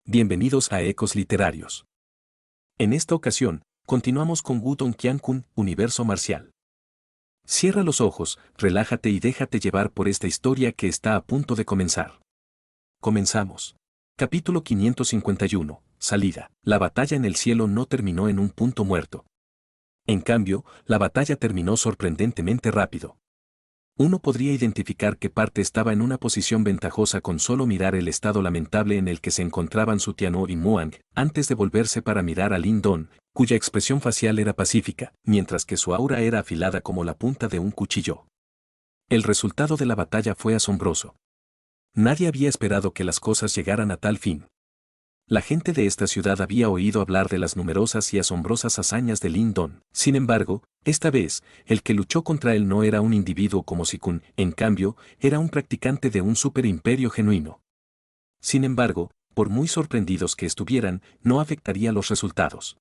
Bienvenidos a Ecos Literarios. En esta ocasión, continuamos con Wudong Qiankun, Universo Marcial. Cierra los ojos, relájate y déjate llevar por esta historia que está a punto de comenzar. Comenzamos. Capítulo 551. Salida. La batalla en el cielo no terminó en un punto muerto. En cambio, la batalla terminó sorprendentemente rápido. Uno podría identificar qué parte estaba en una posición ventajosa con solo mirar el estado lamentable en el que se encontraban Su Tianyu y Muang, antes de volverse para mirar a Lin Don, cuya expresión facial era pacífica, mientras que su aura era afilada como la punta de un cuchillo. El resultado de la batalla fue asombroso. Nadie había esperado que las cosas llegaran a tal fin. La gente de esta ciudad había oído hablar de las numerosas y asombrosas hazañas de Lin Don. Sin embargo, esta vez, el que luchó contra él no era un individuo como Sikun, en cambio, era un practicante de un superimperio genuino. Sin embargo, por muy sorprendidos que estuvieran, no afectaría los resultados.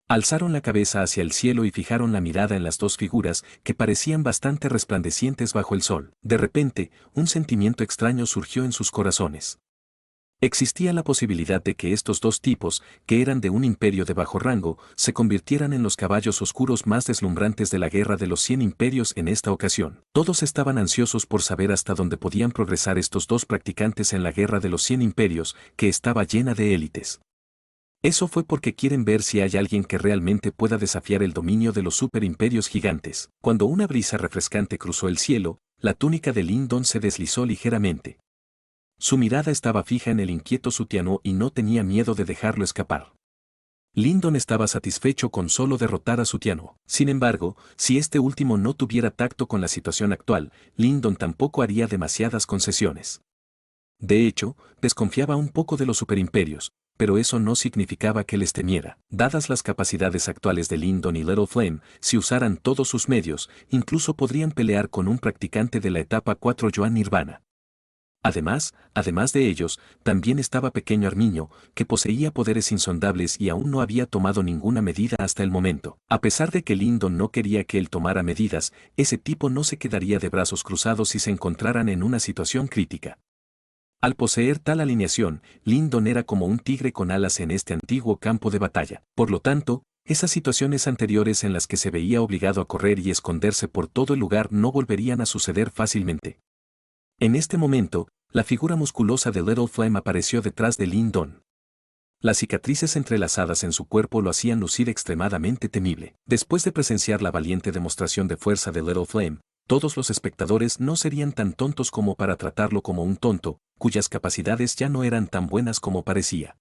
Alzaron la cabeza hacia el cielo y fijaron la mirada en las dos figuras que parecían bastante resplandecientes bajo el sol. De repente, un sentimiento extraño surgió en sus corazones. Existía la posibilidad de que estos dos tipos, que eran de un imperio de bajo rango, se convirtieran en los caballos oscuros más deslumbrantes de la guerra de los 100 imperios en esta ocasión. Todos estaban ansiosos por saber hasta dónde podían progresar estos dos practicantes en la guerra de los 100 imperios, que estaba llena de élites. Eso fue porque quieren ver si hay alguien que realmente pueda desafiar el dominio de los superimperios gigantes. Cuando una brisa refrescante cruzó el cielo, la túnica de Lin Don se deslizó ligeramente. Su mirada estaba fija en el inquieto Su Tianyu y no tenía miedo de dejarlo escapar. Lin Don estaba satisfecho con solo derrotar a Su Tianyu. Sin embargo, si este último no tuviera tacto con la situación actual, Lin Don tampoco haría demasiadas concesiones. De hecho, desconfiaba un poco de los superimperios, pero eso no significaba que les temiera. Dadas las capacidades actuales de Lin Don y Little Flame, si usaran todos sus medios, incluso podrían pelear con un practicante de la etapa 4 Yuan Nirvana. Además de ellos, también estaba Pequeño Armiño, que poseía poderes insondables y aún no había tomado ninguna medida hasta el momento. A pesar de que Lin Don no quería que él tomara medidas, ese tipo no se quedaría de brazos cruzados si se encontraran en una situación crítica. Al poseer tal alineación, Lin Don era como un tigre con alas en este antiguo campo de batalla. Por lo tanto, esas situaciones anteriores en las que se veía obligado a correr y esconderse por todo el lugar no volverían a suceder fácilmente. En este momento, la figura musculosa de Little Flame apareció detrás de Lin Don. Las cicatrices entrelazadas en su cuerpo lo hacían lucir extremadamente temible. Después de presenciar la valiente demostración de fuerza de Little Flame, todos los espectadores no serían tan tontos como para tratarlo como un tonto, cuyas capacidades ya no eran tan buenas como parecía.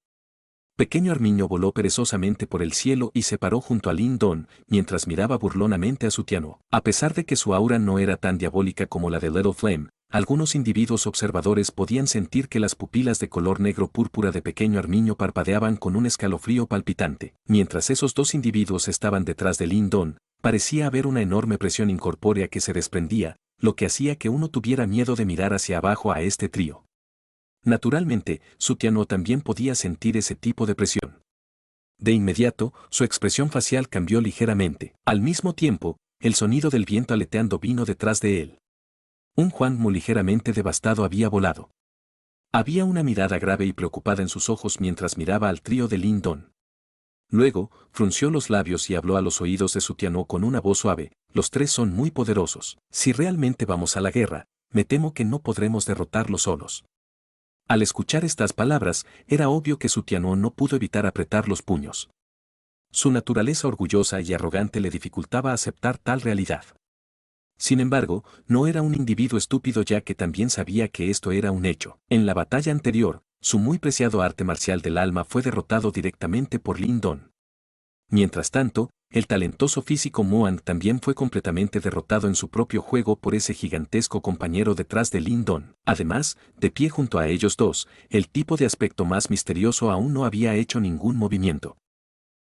Pequeño Armiño voló perezosamente por el cielo y se paró junto a Lin Don, mientras miraba burlonamente a Su Tianyu. A pesar de que su aura no era tan diabólica como la de Little Flame, algunos individuos observadores podían sentir que las pupilas de color negro púrpura de Pequeño Armiño parpadeaban con un escalofrío palpitante. Mientras esos dos individuos estaban detrás de Lin Don, parecía haber una enorme presión incorpórea que se desprendía, lo que hacía que uno tuviera miedo de mirar hacia abajo a este trío. Naturalmente, Su Tianyu también podía sentir ese tipo de presión. De inmediato, su expresión facial cambió ligeramente. Al mismo tiempo, el sonido del viento aleteando vino detrás de él. Un Huang Mu ligeramente devastado había volado. Había una mirada grave y preocupada en sus ojos mientras miraba al trío de Lin Don. Luego, frunció los labios y habló a los oídos de Su Tianyu con una voz suave: los tres son muy poderosos. Si realmente vamos a la guerra, me temo que no podremos derrotarlos solos. Al escuchar estas palabras, era obvio que Su Tianyu no pudo evitar apretar los puños. Su naturaleza orgullosa y arrogante le dificultaba aceptar tal realidad. Sin embargo, no era un individuo estúpido, ya que también sabía que esto era un hecho. En la batalla anterior, su muy preciado arte marcial del alma fue derrotado directamente por Lin Don. Mientras tanto, el talentoso físico Muang también fue completamente derrotado en su propio juego por ese gigantesco compañero detrás de Lin Don. Además, de pie junto a ellos dos, el tipo de aspecto más misterioso aún no había hecho ningún movimiento.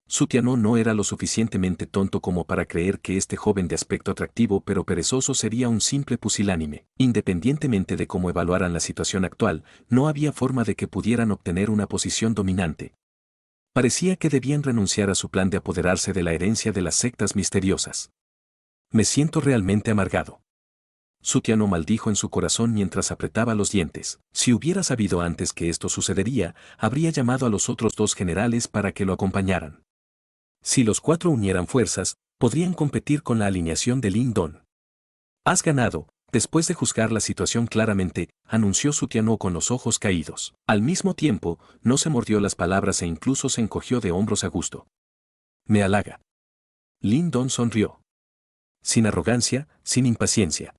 Su Tianyu no era lo suficientemente tonto como para creer que este joven de aspecto atractivo pero perezoso sería un simple pusilánime. Independientemente de cómo evaluaran la situación actual, no había forma de que pudieran obtener una posición dominante. Parecía que debían renunciar a su plan de apoderarse de la herencia de las sectas misteriosas. Me siento realmente amargado. Su Tianó maldijo en su corazón mientras apretaba los dientes. Si hubiera sabido antes que esto sucedería, habría llamado a los otros dos generales para que lo acompañaran. Si los cuatro unieran fuerzas, podrían competir con la alineación de Lin Don. Has ganado, después de juzgar la situación claramente, anunció Su Tianó con los ojos caídos. Al mismo tiempo, no se mordió las palabras e incluso se encogió de hombros a gusto. Me halaga. Lin Don sonrió. Sin arrogancia, sin impaciencia.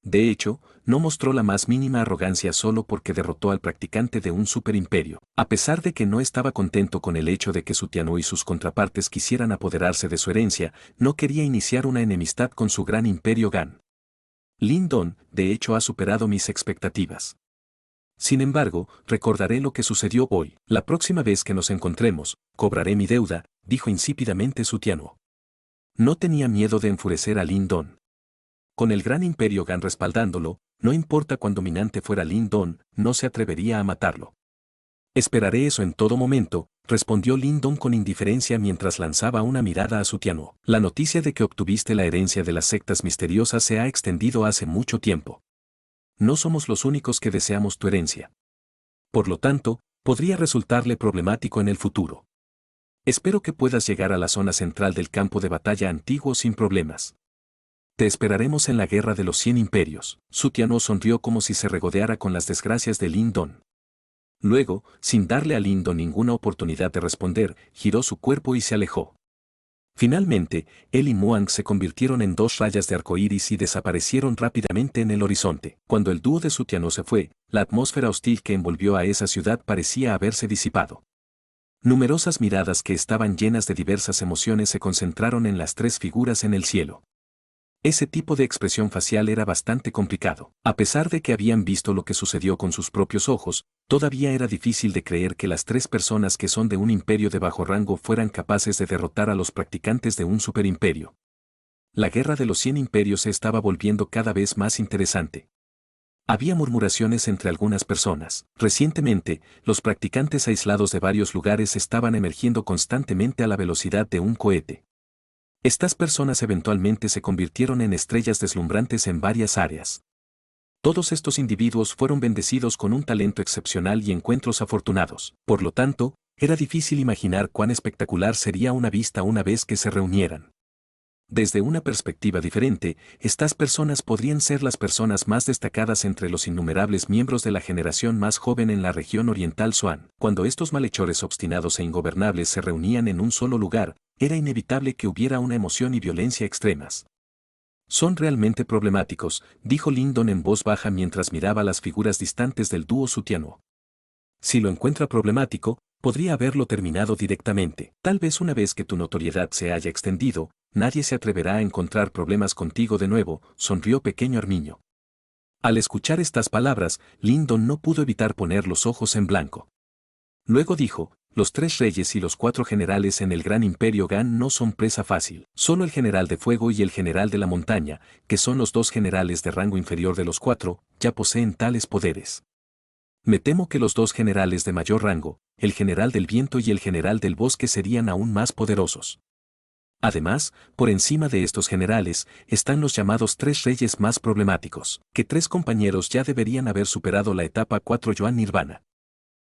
De hecho, no mostró la más mínima arrogancia solo porque derrotó al practicante de un superimperio. A pesar de que no estaba contento con el hecho de que Su Tianó y sus contrapartes quisieran apoderarse de su herencia, no quería iniciar una enemistad con su gran imperio Gan. Lin Don, de hecho, ha superado mis expectativas. Sin embargo, recordaré lo que sucedió hoy. La próxima vez que nos encontremos, cobraré mi deuda, dijo insípidamente Su Tianó. No tenía miedo de enfurecer a Lin Don. Con el gran imperio Gan respaldándolo, no importa cuán dominante fuera Lin Don, no se atrevería a matarlo. Esperaré eso en todo momento, respondió Lin Don con indiferencia mientras lanzaba una mirada a Su Tianó. La noticia de que obtuviste la herencia de las sectas misteriosas se ha extendido hace mucho tiempo. No somos los únicos que deseamos tu herencia. Por lo tanto, podría resultarle problemático en el futuro. Espero que puedas llegar a la zona central del campo de batalla antiguo sin problemas. Te esperaremos en la guerra de los 100 imperios. Su Tianó sonrió como si se regodeara con las desgracias de Lin Don. Luego, sin darle a Lin Don ninguna oportunidad de responder, giró su cuerpo y se alejó. Finalmente, él y Muang se convirtieron en dos rayas de arcoíris y desaparecieron rápidamente en el horizonte. Cuando el dúo de Su Tianó se fue, la atmósfera hostil que envolvió a esa ciudad parecía haberse disipado. Numerosas miradas que estaban llenas de diversas emociones se concentraron en las tres figuras en el cielo. Ese tipo de expresión facial era bastante complicado. A pesar de que habían visto lo que sucedió con sus propios ojos, todavía era difícil de creer que las tres personas que son de un imperio de bajo rango fueran capaces de derrotar a los practicantes de un superimperio. La guerra de los 100 imperios se estaba volviendo cada vez más interesante. Había murmuraciones entre algunas personas. Recientemente, los practicantes aislados de varios lugares estaban emergiendo constantemente a la velocidad de un cohete. Estas personas eventualmente se convirtieron en estrellas deslumbrantes en varias áreas. Todos estos individuos fueron bendecidos con un talento excepcional y encuentros afortunados. Por lo tanto, era difícil imaginar cuán espectacular sería una vista una vez que se reunieran. Desde una perspectiva diferente, estas personas podrían ser las personas más destacadas entre los innumerables miembros de la generación más joven en la región oriental Xuan. Cuando estos malhechores obstinados e ingobernables se reunían en un solo lugar, era inevitable que hubiera una emoción y violencia extremas. Son realmente problemáticos, dijo Lin Don en voz baja mientras miraba las figuras distantes del dúo Su Tianó. Si lo encuentra problemático, podría haberlo terminado directamente. Tal vez una vez que tu notoriedad se haya extendido, nadie se atreverá a encontrar problemas contigo de nuevo, sonrió Pequeño Armiño. Al escuchar estas palabras, Lin Don no pudo evitar poner los ojos en blanco. Luego dijo, los tres reyes y los cuatro generales en el gran imperio Gan no son presa fácil. Solo el general de fuego y el general de la montaña, que son los dos generales de rango inferior de los cuatro, ya poseen tales poderes. Me temo que los dos generales de mayor rango, el general del viento y el general del bosque serían aún más poderosos. Además, por encima de estos generales, están los llamados tres reyes más problemáticos, que tres compañeros ya deberían haber superado la etapa 4 Yuan Nirvana.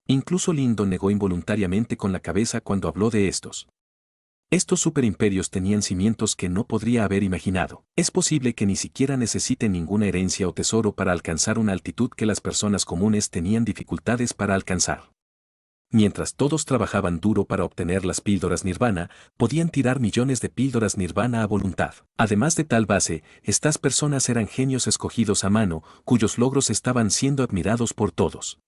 Incluso Lin Don negó involuntariamente con la cabeza cuando habló de estos. Estos superimperios tenían cimientos que no podría haber imaginado. Es posible que ni siquiera necesiten ninguna herencia o tesoro para alcanzar una altitud que las personas comunes tenían dificultades para alcanzar. Mientras todos trabajaban duro para obtener las píldoras Nirvana, podían tirar millones de píldoras Nirvana a voluntad. Además de tal base, estas personas eran genios escogidos a mano, cuyos logros estaban siendo admirados por todos.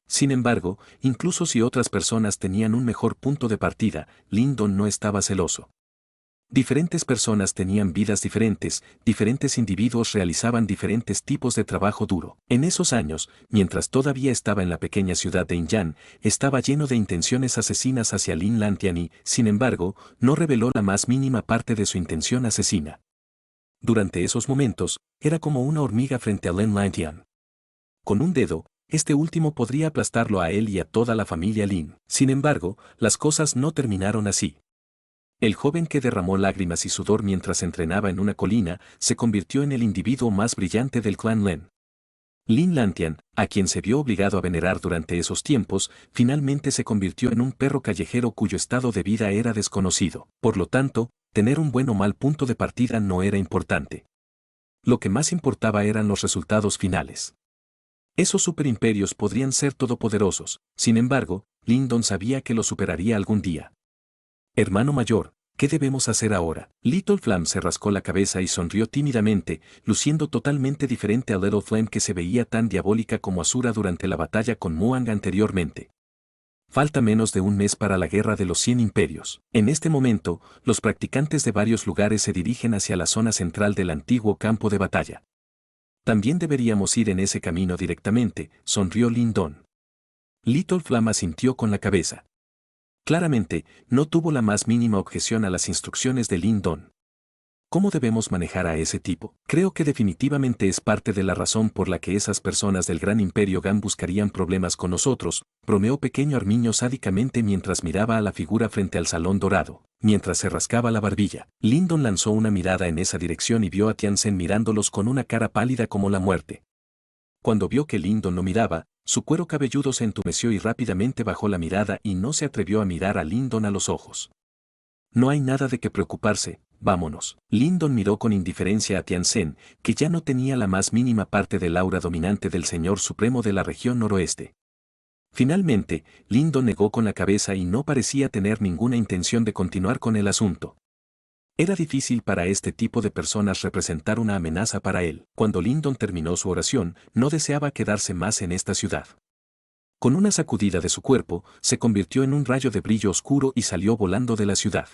Sin embargo, incluso si otras personas tenían un mejor punto de partida, Lin Don no estaba celoso. Diferentes personas tenían vidas diferentes, diferentes individuos realizaban diferentes tipos de trabajo duro. En esos años, mientras todavía estaba en la pequeña ciudad de Inyan, estaba lleno de intenciones asesinas hacia Lin Lantian y, sin embargo, no reveló la más mínima parte de su intención asesina. Durante esos momentos, era como una hormiga frente a Lin Lantian. Con un dedo, este último podría aplastarlo a él y a toda la familia Lin. Sin embargo, las cosas no terminaron así. El joven que derramó lágrimas y sudor mientras entrenaba en una colina se convirtió en el individuo más brillante del clan Len. Lin Lantian, a quien se vio obligado a venerar durante esos tiempos, finalmente se convirtió en un perro callejero cuyo estado de vida era desconocido. Por lo tanto, tener un buen o mal punto de partida no era importante. Lo que más importaba eran los resultados finales. Esos superimperios podrían ser todopoderosos, sin embargo, Lyndon sabía que lo superaría algún día. Hermano mayor, ¿qué debemos hacer ahora? Little Flame se rascó la cabeza y sonrió tímidamente, luciendo totalmente diferente a Little Flame que se veía tan diabólica como Asura durante la batalla con Muang anteriormente. Falta menos de un mes para la guerra de los 100 imperios. En este momento, los practicantes de varios lugares se dirigen hacia la zona central del antiguo campo de batalla. También deberíamos ir en ese camino directamente, sonrió Lyndon. Little Flame asintió con la cabeza. Claramente, no tuvo la más mínima objeción a las instrucciones de Lyndon. ¿Cómo debemos manejar a ese tipo? Creo que definitivamente es parte de la razón por la que esas personas del gran imperio Gan buscarían problemas con nosotros, bromeó pequeño Armiño sádicamente mientras miraba a la figura frente al salón dorado. Mientras se rascaba la barbilla, Lyndon lanzó una mirada en esa dirección y vio a Tianzen mirándolos con una cara pálida como la muerte. Cuando vio que Lyndon lo miraba, su cuero cabelludo se entumeció y rápidamente bajó la mirada y no se atrevió a mirar a Lyndon a los ojos. No hay nada de qué preocuparse, vámonos. Lyndon miró con indiferencia a Tianzen, que ya no tenía la más mínima parte del aura dominante del Señor Supremo de la región noroeste. Finalmente, Lyndon negó con la cabeza y no parecía tener ninguna intención de continuar con el asunto. Era difícil para este tipo de personas representar una amenaza para él. Cuando Lyndon terminó su oración, no deseaba quedarse más en esta ciudad. Con una sacudida de su cuerpo, se convirtió en un rayo de brillo oscuro y salió volando de la ciudad.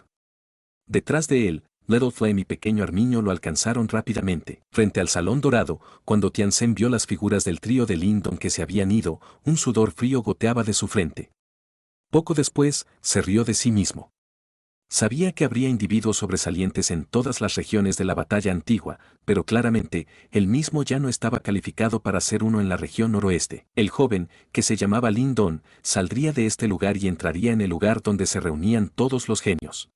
Detrás de él, Little Flame y pequeño Armiño lo alcanzaron rápidamente. Frente al salón dorado, cuando Tianzen vio las figuras del trío de Lyndon que se habían ido, un sudor frío goteaba de su frente. Poco después, se rió de sí mismo. Sabía que habría individuos sobresalientes en todas las regiones de la batalla antigua, pero claramente, él mismo ya no estaba calificado para ser uno en la región noroeste. El joven, que se llamaba Lyndon, saldría de este lugar y entraría en el lugar donde se reunían todos los genios.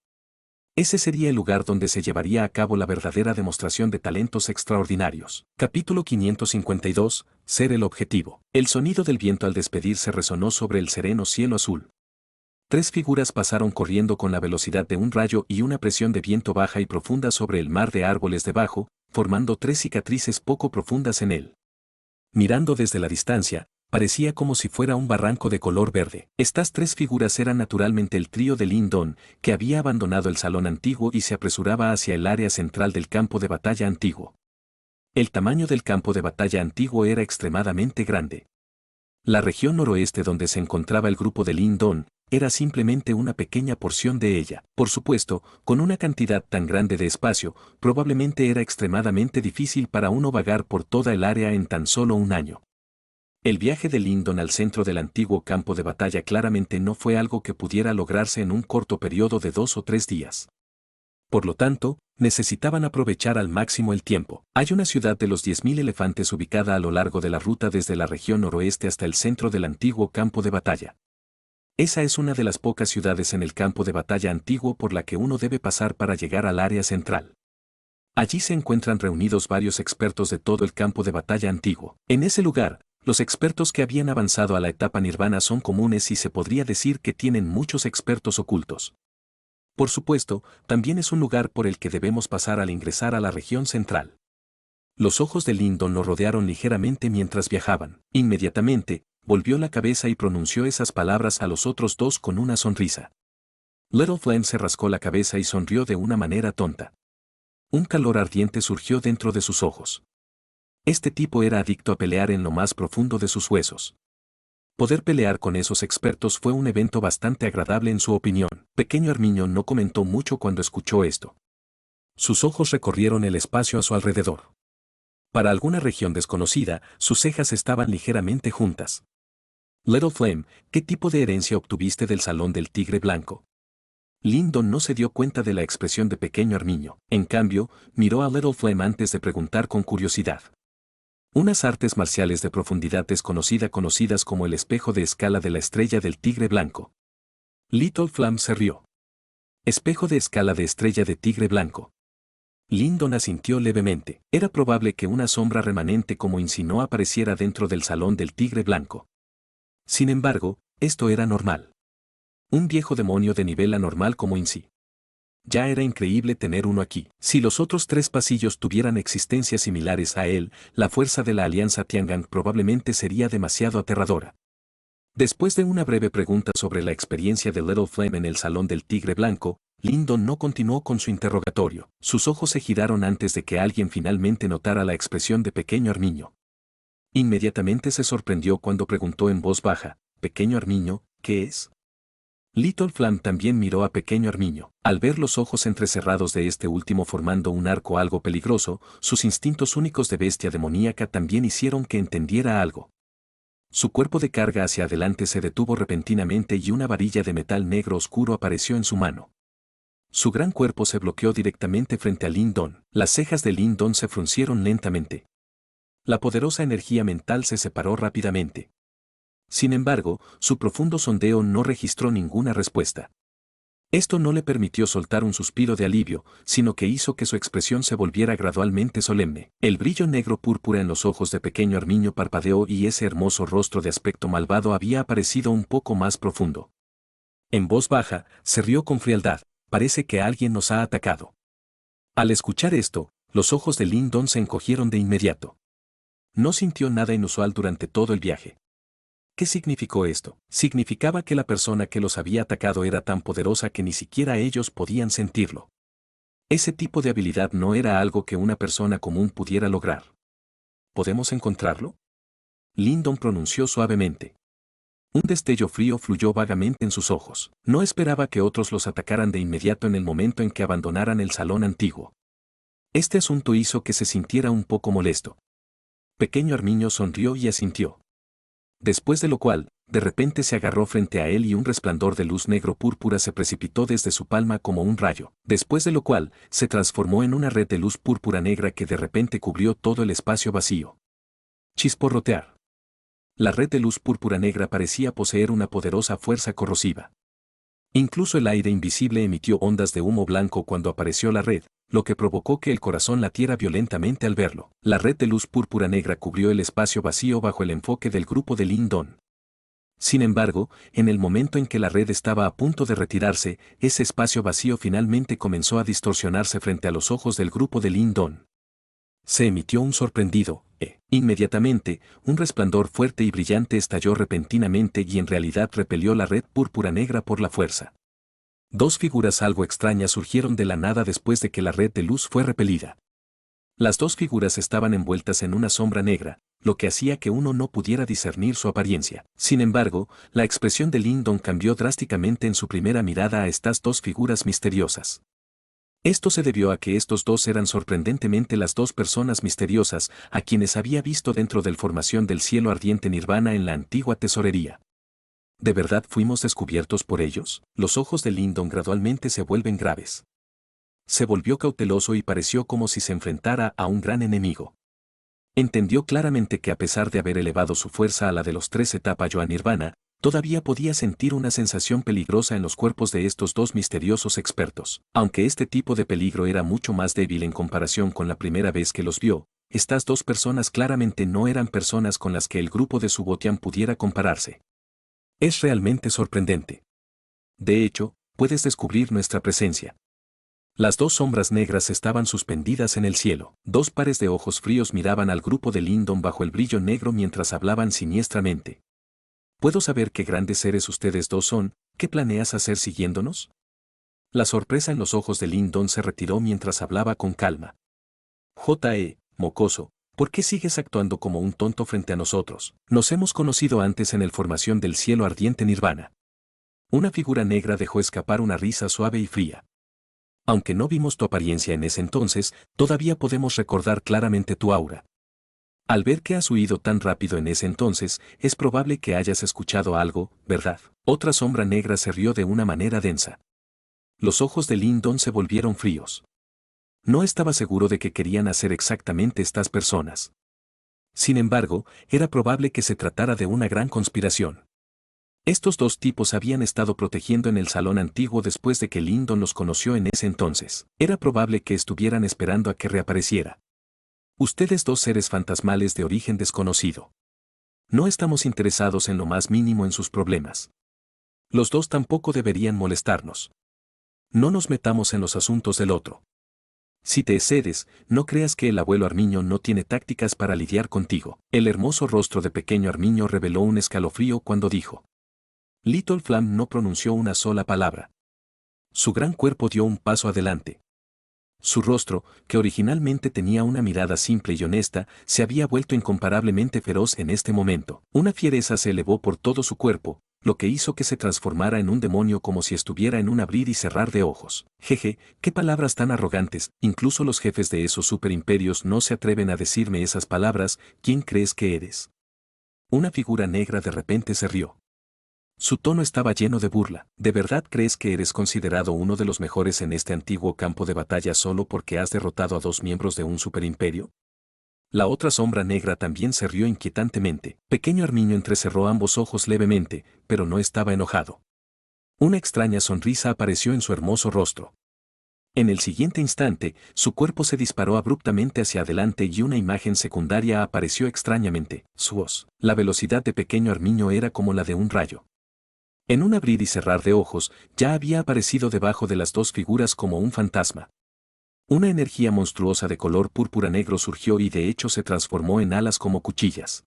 Ese sería el lugar donde se llevaría a cabo la verdadera demostración de talentos extraordinarios. Capítulo 552, Ser el objetivo. El sonido del viento al despedirse resonó sobre el sereno cielo azul. 3 figuras pasaron corriendo con la velocidad de un rayo y una presión de viento baja y profunda sobre el mar de árboles debajo, formando 3 cicatrices poco profundas en él. Mirando desde la distancia, parecía como si fuera un barranco de color verde. Estas 3 figuras eran naturalmente el trío de Lyndon, que había abandonado el salón antiguo y se apresuraba hacia el área central del campo de batalla antiguo. El tamaño del campo de batalla antiguo era extremadamente grande. La región noroeste donde se encontraba el grupo de Lyndon era simplemente una pequeña porción de ella. Por supuesto, con una cantidad tan grande de espacio, probablemente era extremadamente difícil para uno vagar por toda el área en tan solo un año. El viaje de Lyndon al centro del antiguo campo de batalla claramente no fue algo que pudiera lograrse en un corto periodo de 2 o 3 días. Por lo tanto, necesitaban aprovechar al máximo el tiempo. Hay una ciudad de los 10.000 elefantes ubicada a lo largo de la ruta desde la región noroeste hasta el centro del antiguo campo de batalla. Esa es una de las pocas ciudades en el campo de batalla antiguo por la que uno debe pasar para llegar al área central. Allí se encuentran reunidos varios expertos de todo el campo de batalla antiguo. En ese lugar, los expertos que habían avanzado a la etapa nirvana son comunes y se podría decir que tienen muchos expertos ocultos. Por supuesto, también es un lugar por el que debemos pasar al ingresar a la región central. Los ojos de Lyndon lo rodearon ligeramente mientras viajaban. Inmediatamente, volvió la cabeza y pronunció esas palabras a los otros 2 con una sonrisa. Little Flame se rascó la cabeza y sonrió de una manera tonta. Un calor ardiente surgió dentro de sus ojos. Este tipo era adicto a pelear en lo más profundo de sus huesos. Poder pelear con esos expertos fue un evento bastante agradable en su opinión. Pequeño Armiño no comentó mucho cuando escuchó esto. Sus ojos recorrieron el espacio a su alrededor. Para alguna región desconocida, sus cejas estaban ligeramente juntas. Little Flame, ¿qué tipo de herencia obtuviste del Salón del Tigre Blanco? Lyndon no se dio cuenta de la expresión de pequeño Armiño. En cambio, miró a Little Flame antes de preguntar con curiosidad. Unas artes marciales de profundidad desconocida conocidas como el espejo de escala de la estrella del Tigre Blanco. Little Flame se rió. Espejo de escala de estrella de tigre blanco. Lyndon asintió levemente. Era probable que una sombra remanente como Insi no apareciera dentro del salón del tigre blanco. Sin embargo, esto era normal. Un viejo demonio de nivel anormal como Insi. Ya era increíble tener uno aquí. Si los otros tres pasillos tuvieran existencias similares a él, la fuerza de la Alianza Tiangang probablemente sería demasiado aterradora. Después de una breve pregunta sobre la experiencia de Little Flame en el salón del tigre blanco, Lyndon no continuó con su interrogatorio. Sus ojos se giraron antes de que alguien finalmente notara la expresión de Pequeño Armiño. Inmediatamente se sorprendió cuando preguntó en voz baja, «Pequeño Armiño, ¿qué es?». Little Flame también miró a Pequeño Armiño. Al ver los ojos entrecerrados de este último formando un arco algo peligroso, sus instintos únicos de bestia demoníaca también hicieron que entendiera algo. Su cuerpo de carga hacia adelante se detuvo repentinamente y una varilla de metal negro oscuro apareció en su mano. Su gran cuerpo se bloqueó directamente frente a Lyndon. Las cejas de Lyndon se fruncieron lentamente. La poderosa energía mental se separó rápidamente. Sin embargo, su profundo sondeo no registró ninguna respuesta. Esto no le permitió soltar un suspiro de alivio, sino que hizo que su expresión se volviera gradualmente solemne. El brillo negro púrpura en los ojos de Pequeño Armiño parpadeó y ese hermoso rostro de aspecto malvado había aparecido un poco más profundo. En voz baja, se rió con frialdad. «Parece que alguien nos ha atacado». Al escuchar esto, los ojos de Lyndon se encogieron de inmediato. No sintió nada inusual durante todo el viaje. ¿Qué significó esto? Significaba que la persona que los había atacado era tan poderosa que ni siquiera ellos podían sentirlo. Ese tipo de habilidad no era algo que una persona común pudiera lograr. ¿Podemos encontrarlo?, Lyndon pronunció suavemente. Un destello frío fluyó vagamente en sus ojos. No esperaba que otros los atacaran de inmediato en el momento en que abandonaran el salón antiguo. Este asunto hizo que se sintiera un poco molesto. Pequeño Armiño sonrió y asintió. Después de lo cual, de repente se agarró frente a él y un resplandor de luz negro púrpura se precipitó desde su palma como un rayo. Después de lo cual, se transformó en una red de luz púrpura negra que de repente cubrió todo el espacio vacío. Chisporrotear. La red de luz púrpura negra parecía poseer una poderosa fuerza corrosiva. Incluso el aire invisible emitió ondas de humo blanco cuando apareció la red, lo que provocó que el corazón latiera violentamente al verlo. La red de luz púrpura negra cubrió el espacio vacío bajo el enfoque del grupo de Lyndon. Sin embargo, en el momento en que la red estaba a punto de retirarse, ese espacio vacío finalmente comenzó a distorsionarse frente a los ojos del grupo de Lyndon. Se emitió un sorprendido, inmediatamente, un resplandor fuerte y brillante estalló repentinamente y en realidad repelió la red púrpura negra por la fuerza. Dos figuras algo extrañas surgieron de la nada después de que la red de luz fue repelida. Las dos figuras estaban envueltas en una sombra negra, lo que hacía que uno no pudiera discernir su apariencia. Sin embargo, la expresión de Lyndon cambió drásticamente en su primera mirada a estas dos figuras misteriosas. Esto se debió a que estos dos eran sorprendentemente las dos personas misteriosas a quienes había visto dentro del formación del cielo ardiente Nirvana en la antigua tesorería. ¿De verdad fuimos descubiertos por ellos? Los ojos de Lyndon gradualmente se vuelven graves. Se volvió cauteloso y pareció como si se enfrentara a un gran enemigo. Entendió claramente que a pesar de haber elevado su fuerza a la de los 3 etapas a Nirvana, todavía podía sentir una sensación peligrosa en los cuerpos de estos dos misteriosos expertos. Aunque este tipo de peligro era mucho más débil en comparación con la primera vez que los vio, estas dos personas claramente no eran personas con las que el grupo de Subotian pudiera compararse. Es realmente sorprendente. De hecho, puedes descubrir nuestra presencia. Las dos sombras negras estaban suspendidas en el cielo. Dos pares de ojos fríos miraban al grupo de Lyndon bajo el brillo negro mientras hablaban siniestramente. ¿Puedo saber qué grandes seres ustedes dos son? ¿Qué planeas hacer siguiéndonos? La sorpresa en los ojos de Lyndon se retiró mientras hablaba con calma. Mocoso, ¿por qué sigues actuando como un tonto frente a nosotros? Nos hemos conocido antes en el formación del cielo ardiente Nirvana. Una figura negra dejó escapar una risa suave y fría. Aunque no vimos tu apariencia en ese entonces, todavía podemos recordar claramente tu aura. Al ver que has huido tan rápido en ese entonces, es probable que hayas escuchado algo, ¿verdad? Otra sombra negra se rió de una manera densa. Los ojos de Lyndon se volvieron fríos. No estaba seguro de qué querían hacer exactamente estas personas. Sin embargo, era probable que se tratara de una gran conspiración. Estos dos tipos habían estado protegiendo en el salón antiguo después de que Lyndon los conoció en ese entonces. Era probable que estuvieran esperando a que reapareciera. Ustedes dos seres fantasmales de origen desconocido. No estamos interesados en lo más mínimo en sus problemas. Los dos tampoco deberían molestarnos. No nos metamos en los asuntos del otro. Si te excedes, no creas que el abuelo Armiño no tiene tácticas para lidiar contigo. El hermoso rostro de pequeño Armiño reveló un escalofrío cuando dijo. Little Flam no pronunció una sola palabra. Su gran cuerpo dio un paso adelante. Su rostro, que originalmente tenía una mirada simple y honesta, se había vuelto incomparablemente feroz en este momento. Una fiereza se elevó por todo su cuerpo, lo que hizo que se transformara en un demonio como si estuviera en un abrir y cerrar de ojos. Jeje, qué palabras tan arrogantes, incluso los jefes de esos superimperios no se atreven a decirme esas palabras. ¿Quién crees que eres? Una figura negra de repente se rió. Su tono estaba lleno de burla. ¿De verdad crees que eres considerado uno de los mejores en este antiguo campo de batalla solo porque has derrotado a dos miembros de un superimperio? La otra sombra negra también se rió inquietantemente. Pequeño Armiño entrecerró ambos ojos levemente, pero no estaba enojado. Una extraña sonrisa apareció en su hermoso rostro. En el siguiente instante, su cuerpo se disparó abruptamente hacia adelante y una imagen secundaria apareció extrañamente. Su voz. La velocidad de pequeño Armiño era como la de un rayo. En un abrir y cerrar de ojos, ya había aparecido debajo de las dos figuras como un fantasma. Una energía monstruosa de color púrpura negro surgió y de hecho se transformó en alas como cuchillas.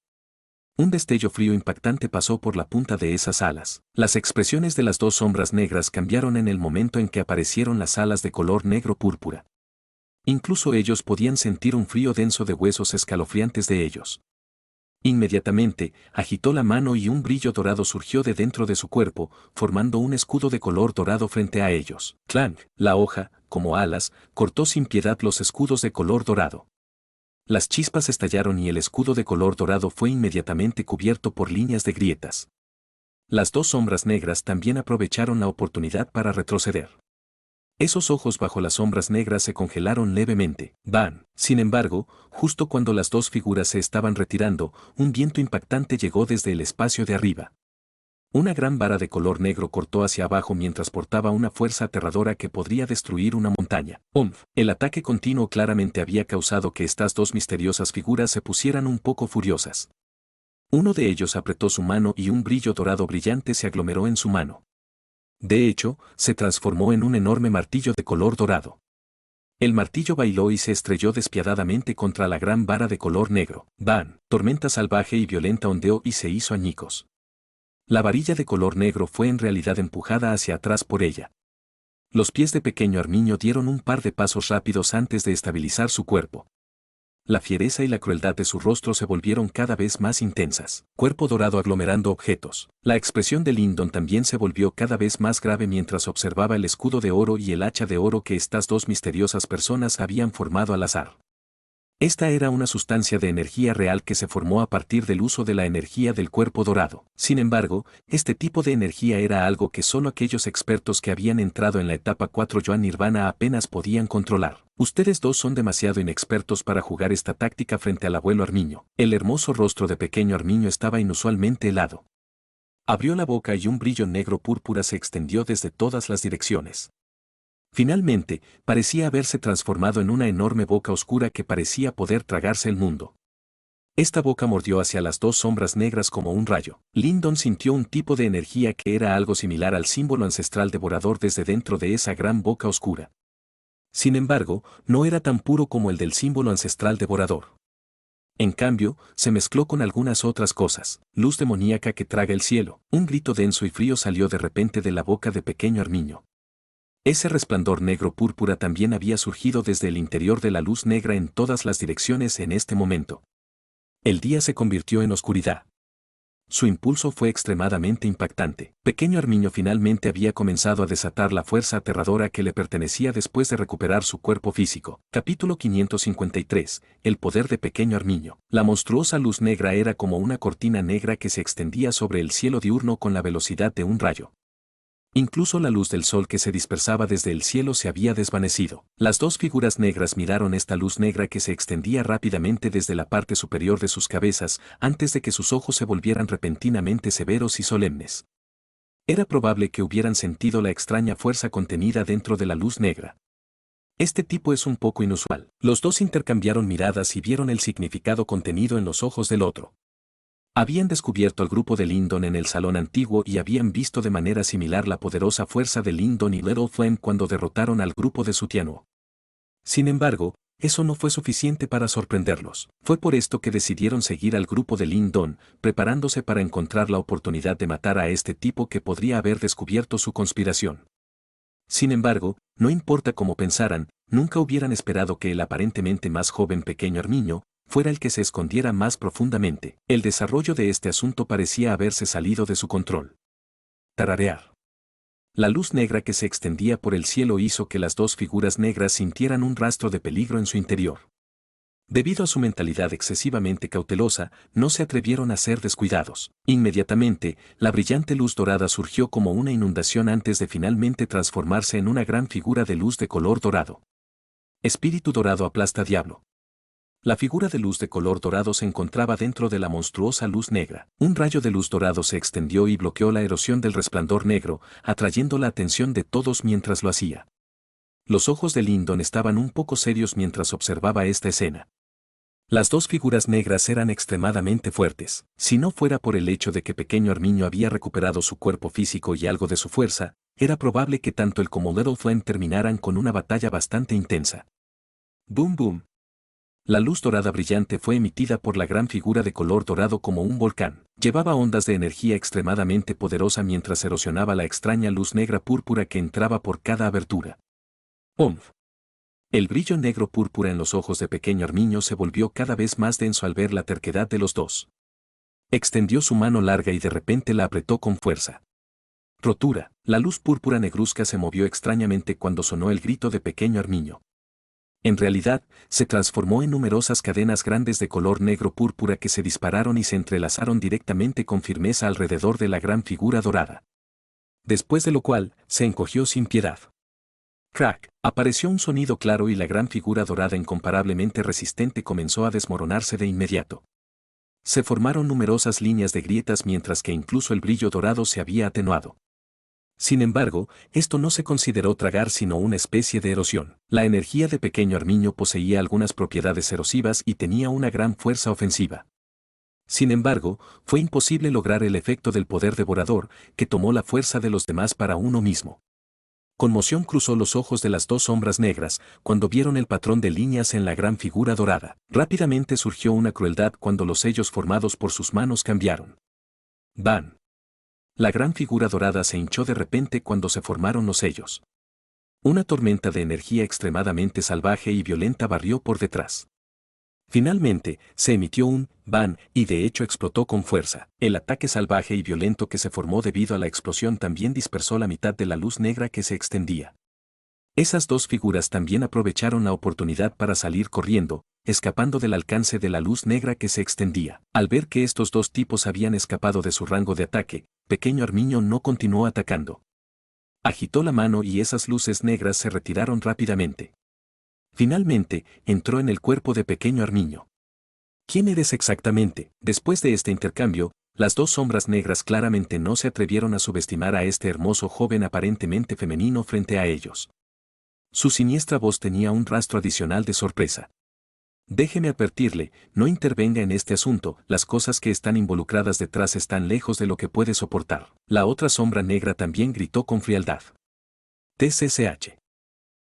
Un destello frío impactante pasó por la punta de esas alas. Las expresiones de las dos sombras negras cambiaron en el momento en que aparecieron las alas de color negro púrpura. Incluso ellos podían sentir un frío denso de huesos escalofriantes de ellos. Inmediatamente, agitó la mano y un brillo dorado surgió de dentro de su cuerpo, formando un escudo de color dorado frente a ellos. Clank, la hoja, como alas, cortó sin piedad los escudos de color dorado. Las chispas estallaron y el escudo de color dorado fue inmediatamente cubierto por líneas de grietas. Las dos sombras negras también aprovecharon la oportunidad para retroceder. Esos ojos bajo las sombras negras se congelaron levemente. ¡Bam! Sin embargo, justo cuando las dos figuras se estaban retirando, un viento impactante llegó desde el espacio de arriba. Una gran vara de color negro cortó hacia abajo mientras portaba una fuerza aterradora que podría destruir una montaña. ¡Umf! El ataque continuo claramente había causado que estas dos misteriosas figuras se pusieran un poco furiosas. Uno de ellos apretó su mano y un brillo dorado brillante se aglomeró en su mano. De hecho, se transformó en un enorme martillo de color dorado. El martillo bailó y se estrelló despiadadamente contra la gran vara de color negro. ¡Bam! Tormenta salvaje y violenta ondeó y se hizo añicos. La varilla de color negro fue en realidad empujada hacia atrás por ella. Los pies de pequeño Armiño dieron un par de pasos rápidos antes de estabilizar su cuerpo. La fiereza y la crueldad de su rostro se volvieron cada vez más intensas. Cuerpo dorado aglomerando objetos. La expresión de Lyndon también se volvió cada vez más grave mientras observaba el escudo de oro y el hacha de oro que estas dos misteriosas personas habían formado al azar. Esta era una sustancia de energía real que se formó a partir del uso de la energía del cuerpo dorado. Sin embargo, este tipo de energía era algo que solo aquellos expertos que habían entrado en la etapa 4 Yoan Nirvana apenas podían controlar. Ustedes dos son demasiado inexpertos para jugar esta táctica frente al abuelo Armiño. El hermoso rostro de pequeño Armiño estaba inusualmente helado. Abrió la boca y un brillo negro púrpura se extendió desde todas las direcciones. Finalmente, parecía haberse transformado en una enorme boca oscura que parecía poder tragarse el mundo. Esta boca mordió hacia las dos sombras negras como un rayo. Lyndon sintió un tipo de energía que era algo similar al símbolo ancestral devorador desde dentro de esa gran boca oscura. Sin embargo, no era tan puro como el del símbolo ancestral devorador. En cambio, se mezcló con algunas otras cosas. Luz demoníaca que traga el cielo. Un grito denso y frío salió de repente de la boca de pequeño Armiño. Ese resplandor negro púrpura también había surgido desde el interior de la luz negra en todas las direcciones en este momento. El día se convirtió en oscuridad. Su impulso fue extremadamente impactante. Pequeño Armiño finalmente había comenzado a desatar la fuerza aterradora que le pertenecía después de recuperar su cuerpo físico. Capítulo 553. El poder de pequeño Armiño. La monstruosa luz negra era como una cortina negra que se extendía sobre el cielo diurno con la velocidad de un rayo. Incluso la luz del sol que se dispersaba desde el cielo se había desvanecido. Las dos figuras negras miraron esta luz negra que se extendía rápidamente desde la parte superior de sus cabezas, antes de que sus ojos se volvieran repentinamente severos y solemnes. Era probable que hubieran sentido la extraña fuerza contenida dentro de la luz negra. Este tipo es un poco inusual. Los dos intercambiaron miradas y vieron el significado contenido en los ojos del otro. Habían descubierto al grupo de Lindon en el salón antiguo y habían visto de manera similar la poderosa fuerza de Lindon y Little Flame cuando derrotaron al grupo de Sutiano. Sin embargo, eso no fue suficiente para sorprenderlos. Fue por esto que decidieron seguir al grupo de Lindon, preparándose para encontrar la oportunidad de matar a este tipo que podría haber descubierto su conspiración. Sin embargo, no importa cómo pensaran, nunca hubieran esperado que el aparentemente más joven pequeño Armiño fuera el que se escondiera más profundamente. El desarrollo de este asunto parecía haberse salido de su control. Tararear. La luz negra que se extendía por el cielo hizo que las dos figuras negras sintieran un rastro de peligro en su interior. Debido a su mentalidad excesivamente cautelosa, no se atrevieron a ser descuidados. Inmediatamente, la brillante luz dorada surgió como una inundación antes de finalmente transformarse en una gran figura de luz de color dorado. Espíritu dorado aplasta diablo. La figura de luz de color dorado se encontraba dentro de la monstruosa luz negra. Un rayo de luz dorado se extendió y bloqueó la erosión del resplandor negro, atrayendo la atención de todos mientras lo hacía. Los ojos de Lindon estaban un poco serios mientras observaba esta escena. Las dos figuras negras eran extremadamente fuertes. Si no fuera por el hecho de que pequeño Armiño había recuperado su cuerpo físico y algo de su fuerza, era probable que tanto él como Little Flame terminaran con una batalla bastante intensa. Boom boom. La luz dorada brillante fue emitida por la gran figura de color dorado como un volcán. Llevaba ondas de energía extremadamente poderosa mientras erosionaba la extraña luz negra púrpura que entraba por cada abertura. ¡Omf! El brillo negro púrpura en los ojos de pequeño Armiño se volvió cada vez más denso al ver la terquedad de los dos. Extendió su mano larga y de repente la apretó con fuerza. Rotura. La luz púrpura negruzca se movió extrañamente cuando sonó el grito de pequeño Armiño. En realidad, se transformó en numerosas cadenas grandes de color negro púrpura que se dispararon y se entrelazaron directamente con firmeza alrededor de la gran figura dorada. Después de lo cual, se encogió sin piedad. Crack. Apareció un sonido claro y la gran figura dorada incomparablemente resistente comenzó a desmoronarse de inmediato. Se formaron numerosas líneas de grietas mientras que incluso el brillo dorado se había atenuado. Sin embargo, esto no se consideró tragar sino una especie de erosión. La energía de pequeño Armiño poseía algunas propiedades erosivas y tenía una gran fuerza ofensiva. Sin embargo, fue imposible lograr el efecto del poder devorador, que tomó la fuerza de los demás para uno mismo. Conmoción cruzó los ojos de las dos sombras negras cuando vieron el patrón de líneas en la gran figura dorada. Rápidamente surgió una crueldad cuando los sellos formados por sus manos cambiaron. ¡Ban! La gran figura dorada se hinchó de repente cuando se formaron los sellos. Una tormenta de energía extremadamente salvaje y violenta barrió por detrás. Finalmente, se emitió un «ban» y de hecho explotó con fuerza. El ataque salvaje y violento que se formó debido a la explosión también dispersó la mitad de la luz negra que se extendía. Esas dos figuras también aprovecharon la oportunidad para salir corriendo, escapando del alcance de la luz negra que se extendía. Al ver que estos dos tipos habían escapado de su rango de ataque, pequeño Armiño no continuó atacando. Agitó la mano y esas luces negras se retiraron rápidamente. Finalmente, entró en el cuerpo de pequeño Armiño. ¿Quién eres exactamente? Después de este intercambio, las dos sombras negras claramente no se atrevieron a subestimar a este hermoso joven aparentemente femenino frente a ellos. Su siniestra voz tenía un rastro adicional de sorpresa. Déjeme advertirle, no intervenga en este asunto, las cosas que están involucradas detrás están lejos de lo que puede soportar. La otra sombra negra también gritó con frialdad. TCCH.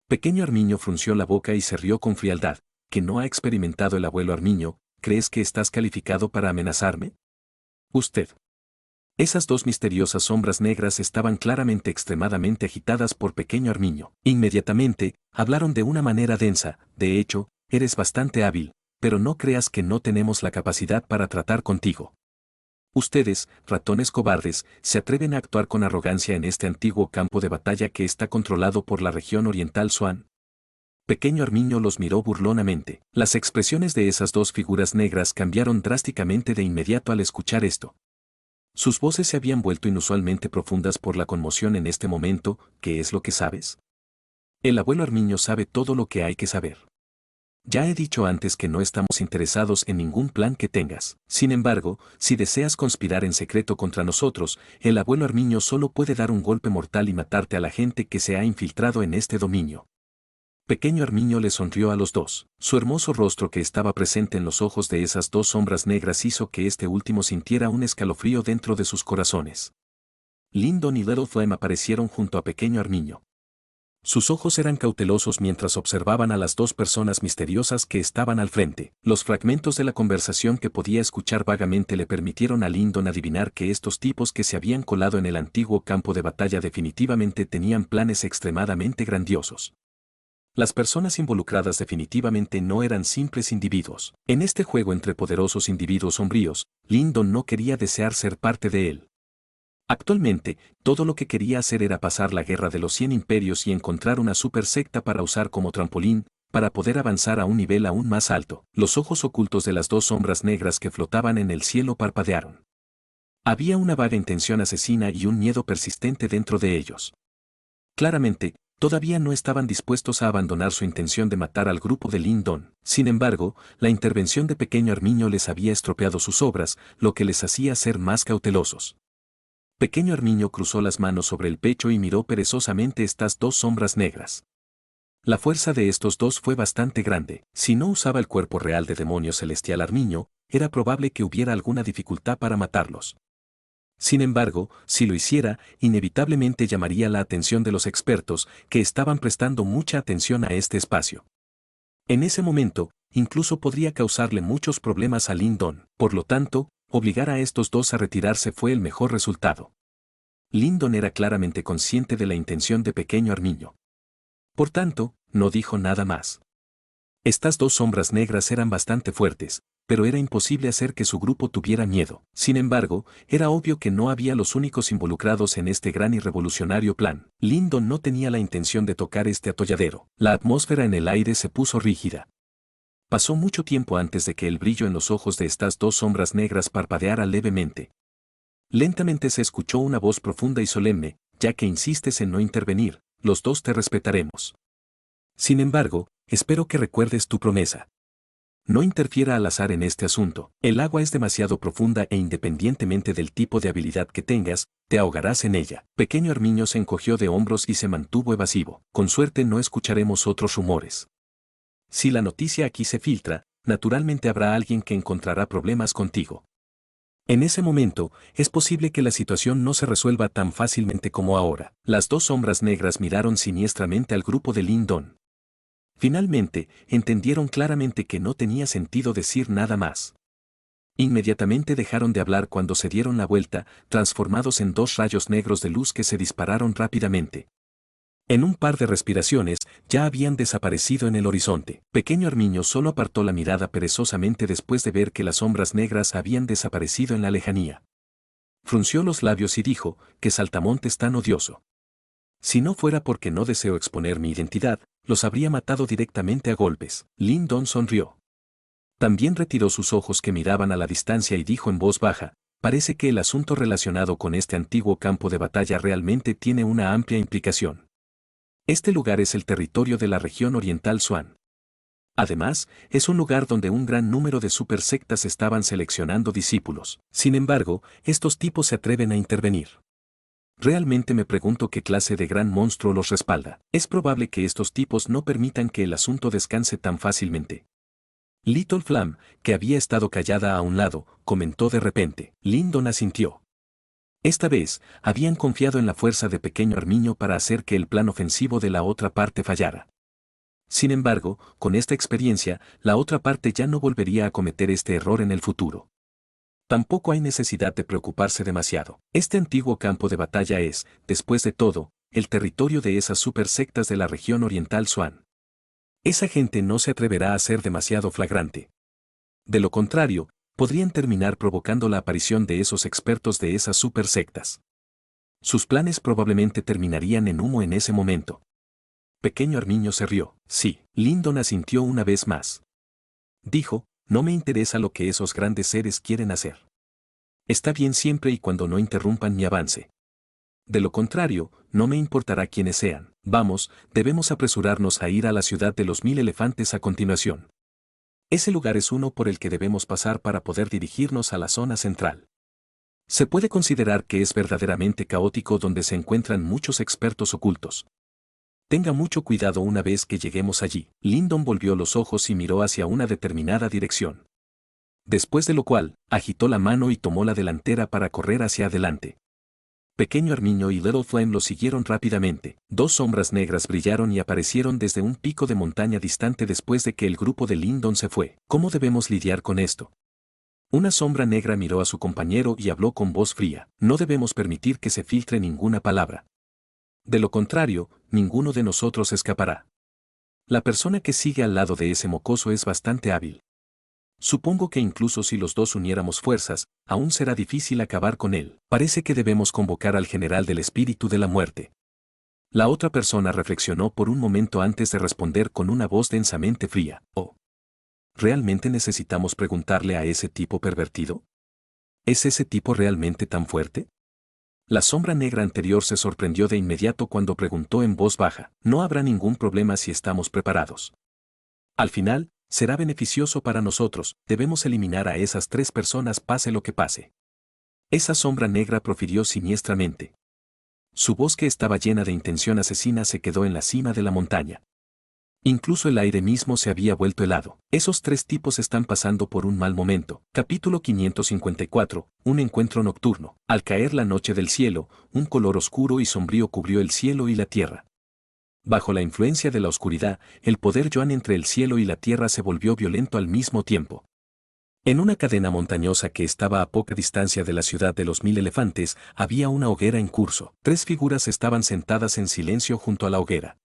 Pequeño Armiño frunció la boca y se rió con frialdad. ¿Que no ha experimentado el abuelo Armiño? ¿Crees que estás calificado para amenazarme? Usted. Esas dos misteriosas sombras negras estaban claramente extremadamente agitadas por pequeño Armiño. Inmediatamente, hablaron de una manera densa. De hecho, eres bastante hábil, pero no creas que no tenemos la capacidad para tratar contigo. Ustedes, ratones cobardes, se atreven a actuar con arrogancia en este antiguo campo de batalla que está controlado por la región oriental Swan. Pequeño Armiño los miró burlonamente. Las expresiones de esas dos figuras negras cambiaron drásticamente de inmediato al escuchar esto. Sus voces se habían vuelto inusualmente profundas por la conmoción en este momento. ¿Qué es lo que sabes? El abuelo Armiño sabe todo lo que hay que saber. Ya he dicho antes que no estamos interesados en ningún plan que tengas. Sin embargo, si deseas conspirar en secreto contra nosotros, el abuelo Armiño solo puede dar un golpe mortal y matarte a la gente que se ha infiltrado en este dominio. Pequeño Armiño le sonrió a los dos. Su hermoso rostro que estaba presente en los ojos de esas dos sombras negras hizo que este último sintiera un escalofrío dentro de sus corazones. Lyndon y Little Flame aparecieron junto a Pequeño Armiño. Sus ojos eran cautelosos mientras observaban a las dos personas misteriosas que estaban al frente. Los fragmentos de la conversación que podía escuchar vagamente le permitieron a Lyndon adivinar que estos tipos que se habían colado en el antiguo campo de batalla definitivamente tenían planes extremadamente grandiosos. Las personas involucradas definitivamente no eran simples individuos. En este juego entre poderosos individuos sombríos, Lyndon no quería desear ser parte de él. Actualmente, todo lo que quería hacer era pasar la guerra de los 100 imperios y encontrar una super secta para usar como trampolín, para poder avanzar a un nivel aún más alto. Los ojos ocultos de las dos sombras negras que flotaban en el cielo parpadearon. Había una vaga intención asesina y un miedo persistente dentro de ellos. Claramente, todavía no estaban dispuestos a abandonar su intención de matar al grupo de Lyndon. Sin embargo, la intervención de Pequeño Armiño les había estropeado sus obras, lo que les hacía ser más cautelosos. Pequeño Armiño cruzó las manos sobre el pecho y miró perezosamente estas dos sombras negras. La fuerza de estos dos fue bastante grande. Si no usaba el cuerpo real de demonio celestial Armiño, era probable que hubiera alguna dificultad para matarlos. Sin embargo, si lo hiciera, inevitablemente llamaría la atención de los expertos, que estaban prestando mucha atención a este espacio. En ese momento, incluso podría causarle muchos problemas a Lyndon. Por lo tanto, obligar a estos dos a retirarse fue el mejor resultado. Lyndon era claramente consciente de la intención de Pequeño Armiño. Por tanto, no dijo nada más. Estas dos sombras negras eran bastante fuertes, pero era imposible hacer que su grupo tuviera miedo. Sin embargo, era obvio que no había los únicos involucrados en este gran y revolucionario plan. Lyndon no tenía la intención de tocar este atolladero. La atmósfera en el aire se puso rígida. Pasó mucho tiempo antes de que el brillo en los ojos de estas dos sombras negras parpadeara levemente. Lentamente se escuchó una voz profunda y solemne: ya que insistes en no intervenir, los dos te respetaremos. Sin embargo, espero que recuerdes tu promesa. No interfiera al azar en este asunto. El agua es demasiado profunda e independientemente del tipo de habilidad que tengas, te ahogarás en ella. Pequeño Armiño se encogió de hombros y se mantuvo evasivo. Con suerte no escucharemos otros rumores. Si la noticia aquí se filtra, naturalmente habrá alguien que encontrará problemas contigo. En ese momento, es posible que la situación no se resuelva tan fácilmente como ahora. Las dos sombras negras miraron siniestramente al grupo de Lyndon. Finalmente, entendieron claramente que no tenía sentido decir nada más. Inmediatamente dejaron de hablar cuando se dieron la vuelta, transformados en dos rayos negros de luz que se dispararon rápidamente. En un par de respiraciones, ya habían desaparecido en el horizonte. Pequeño Armiño solo apartó la mirada perezosamente después de ver que las sombras negras habían desaparecido en la lejanía. Frunció los labios y dijo: «Qué saltamontes tan odioso. Si no fuera porque no deseo exponer mi identidad, los habría matado directamente a golpes». Lyndon sonrió. También retiró sus ojos que miraban a la distancia y dijo en voz baja: «Parece que el asunto relacionado con este antiguo campo de batalla realmente tiene una amplia implicación. Este lugar es el territorio de la región oriental Swan. Además, es un lugar donde un gran número de supersectas estaban seleccionando discípulos. Sin embargo, estos tipos se atreven a intervenir. Realmente me pregunto qué clase de gran monstruo los respalda. Es probable que estos tipos no permitan que el asunto descanse tan fácilmente». Little Flame, que había estado callada a un lado, comentó de repente. Lyndon asintió. Esta vez, habían confiado en la fuerza de Pequeño Armiño para hacer que el plan ofensivo de la otra parte fallara. Sin embargo, con esta experiencia, la otra parte ya no volvería a cometer este error en el futuro. Tampoco hay necesidad de preocuparse demasiado. Este antiguo campo de batalla es, después de todo, el territorio de esas supersectas de la región oriental Swan. Esa gente no se atreverá a ser demasiado flagrante. De lo contrario, podrían terminar provocando la aparición de esos expertos de esas supersectas. Sus planes probablemente terminarían en humo en ese momento. Pequeño Armiño se rió. Sí, Lyndon asintió una vez más. Dijo: «No me interesa lo que esos grandes seres quieren hacer. Está bien siempre y cuando no interrumpan mi avance. De lo contrario, no me importará quiénes sean. Vamos, debemos apresurarnos a ir a la ciudad de los 1000 elefantes a continuación». Ese lugar es uno por el que debemos pasar para poder dirigirnos a la zona central. Se puede considerar que es verdaderamente caótico donde se encuentran muchos expertos ocultos. Tenga mucho cuidado una vez que lleguemos allí. Lyndon volvió los ojos y miró hacia una determinada dirección. Después de lo cual, agitó la mano y tomó la delantera para correr hacia adelante. Pequeño Armiño y Little Flame lo siguieron rápidamente. Dos sombras negras brillaron y aparecieron desde un pico de montaña distante después de que el grupo de Lyndon se fue. ¿Cómo debemos lidiar con esto? Una sombra negra miró a su compañero y habló con voz fría. No debemos permitir que se filtre ninguna palabra. De lo contrario, ninguno de nosotros escapará. La persona que sigue al lado de ese mocoso es bastante hábil. Supongo que incluso si los dos uniéramos fuerzas, aún será difícil acabar con él. Parece que debemos convocar al general del espíritu de la muerte. La otra persona reflexionó por un momento antes de responder con una voz densamente fría. Oh. ¿Realmente necesitamos preguntarle a ese tipo pervertido? ¿Es ese tipo realmente tan fuerte? La sombra negra anterior se sorprendió de inmediato cuando preguntó en voz baja. No habrá ningún problema si estamos preparados. Al final, será beneficioso para nosotros, debemos eliminar a esas tres personas pase lo que pase. Esa sombra negra profirió siniestramente. Su voz que estaba llena de intención asesina se quedó en la cima de la montaña. Incluso el aire mismo se había vuelto helado. Esos tres tipos están pasando por un mal momento. Capítulo 554, un encuentro nocturno. Al caer la noche del cielo, un color oscuro y sombrío cubrió el cielo y la tierra. Bajo la influencia de la oscuridad, el poder Yuan entre el cielo y la tierra se volvió violento al mismo tiempo. En una cadena montañosa que estaba a poca distancia de la ciudad de los 1000 elefantes, había una hoguera en curso. Tres figuras estaban sentadas en silencio junto a la hoguera.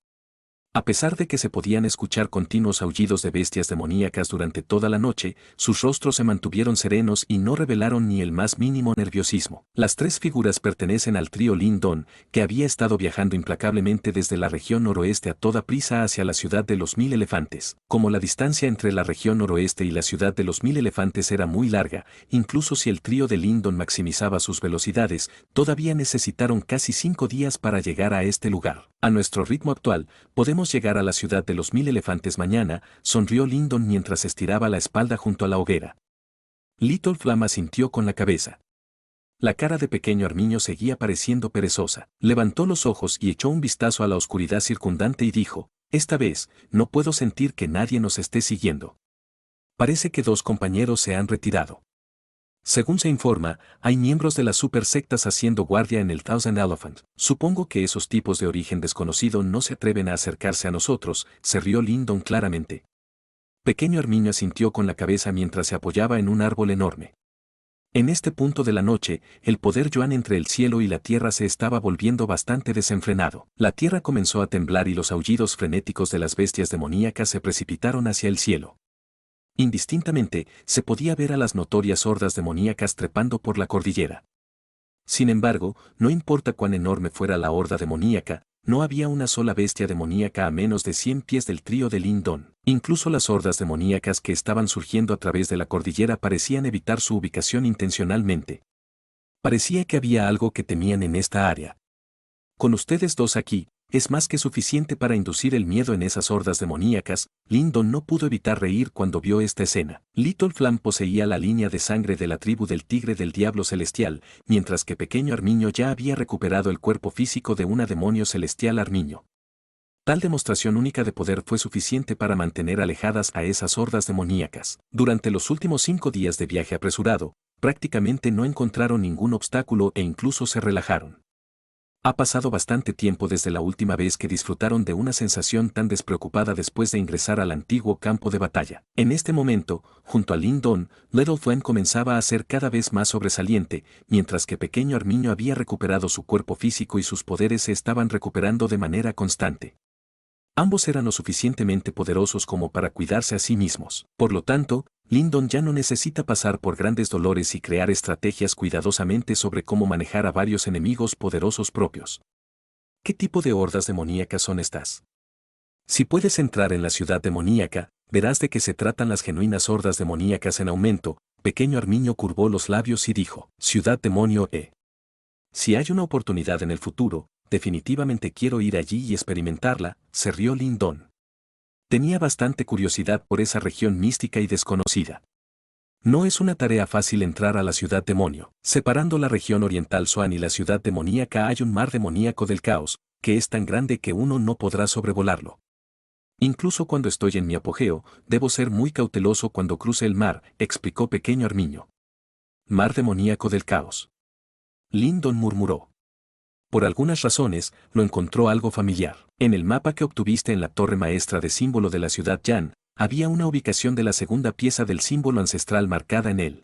A pesar de que se podían escuchar continuos aullidos de bestias demoníacas durante toda la noche, sus rostros se mantuvieron serenos y no revelaron ni el más mínimo nerviosismo. Las tres figuras pertenecen al trío Lyndon, que había estado viajando implacablemente desde la región noroeste a toda prisa hacia la ciudad de los 1000 elefantes. Como la distancia entre la región noroeste y la ciudad de los 1000 elefantes era muy larga, incluso si el trío de Lyndon maximizaba sus velocidades, todavía necesitaron casi 5 días para llegar a este lugar. A nuestro ritmo actual, podemos llegar a la ciudad de los 1000 elefantes mañana, sonrió Lyndon mientras estiraba la espalda junto a la hoguera. Little Flame asintió con la cabeza. La cara de pequeño Armiño seguía pareciendo perezosa. Levantó los ojos y echó un vistazo a la oscuridad circundante y dijo, esta vez, no puedo sentir que nadie nos esté siguiendo. Parece que dos compañeros se han retirado. Según se informa, hay miembros de las super sectas haciendo guardia en el Thousand Elephant. Supongo que esos tipos de origen desconocido no se atreven a acercarse a nosotros, se rió Lyndon claramente. Pequeño Armiño asintió con la cabeza mientras se apoyaba en un árbol enorme. En este punto de la noche, el poder Yuan entre el cielo y la tierra se estaba volviendo bastante desenfrenado. La tierra comenzó a temblar y los aullidos frenéticos de las bestias demoníacas se precipitaron hacia el cielo. Indistintamente, se podía ver a las notorias hordas demoníacas trepando por la cordillera. Sin embargo, no importa cuán enorme fuera la horda demoníaca, no había una sola bestia demoníaca a menos de 100 pies del trío de Lyndon. Incluso las hordas demoníacas que estaban surgiendo a través de la cordillera parecían evitar su ubicación intencionalmente. Parecía que había algo que temían en esta área. Con ustedes dos aquí, es más que suficiente para inducir el miedo en esas hordas demoníacas. Lyndon no pudo evitar reír cuando vio esta escena. Little Flame poseía la línea de sangre de la tribu del tigre del diablo celestial, mientras que pequeño Armiño ya había recuperado el cuerpo físico de una demonio celestial Armiño. Tal demostración única de poder fue suficiente para mantener alejadas a esas hordas demoníacas. Durante los últimos 5 días de viaje apresurado, prácticamente no encontraron ningún obstáculo e incluso se relajaron. Ha pasado bastante tiempo desde la última vez que disfrutaron de una sensación tan despreocupada después de ingresar al antiguo campo de batalla. En este momento, junto a Lyndon, Little Flame comenzaba a ser cada vez más sobresaliente, mientras que pequeño Armiño había recuperado su cuerpo físico y sus poderes se estaban recuperando de manera constante. Ambos eran lo suficientemente poderosos como para cuidarse a sí mismos. Por lo tanto, Lyndon ya no necesita pasar por grandes dolores y crear estrategias cuidadosamente sobre cómo manejar a varios enemigos poderosos propios. ¿Qué tipo de hordas demoníacas son estas? Si puedes entrar en la ciudad demoníaca, verás de qué se tratan las genuinas hordas demoníacas en aumento. Pequeño Armiño curvó los labios y dijo, Ciudad Demonio Si hay una oportunidad en el futuro, definitivamente quiero ir allí y experimentarla, se rió Lyndon. Tenía bastante curiosidad por esa región mística y desconocida. No es una tarea fácil entrar a la ciudad demonio. Separando la región oriental Swan y la ciudad demoníaca hay un mar demoníaco del caos, que es tan grande que uno no podrá sobrevolarlo. Incluso cuando estoy en mi apogeo, debo ser muy cauteloso cuando cruce el mar, explicó pequeño Armiño. Mar demoníaco del caos. Lyndon murmuró. Por algunas razones, lo encontró algo familiar. En el mapa que obtuviste en la torre maestra de símbolo de la ciudad Yan, había una ubicación de la segunda pieza del símbolo ancestral marcada en él.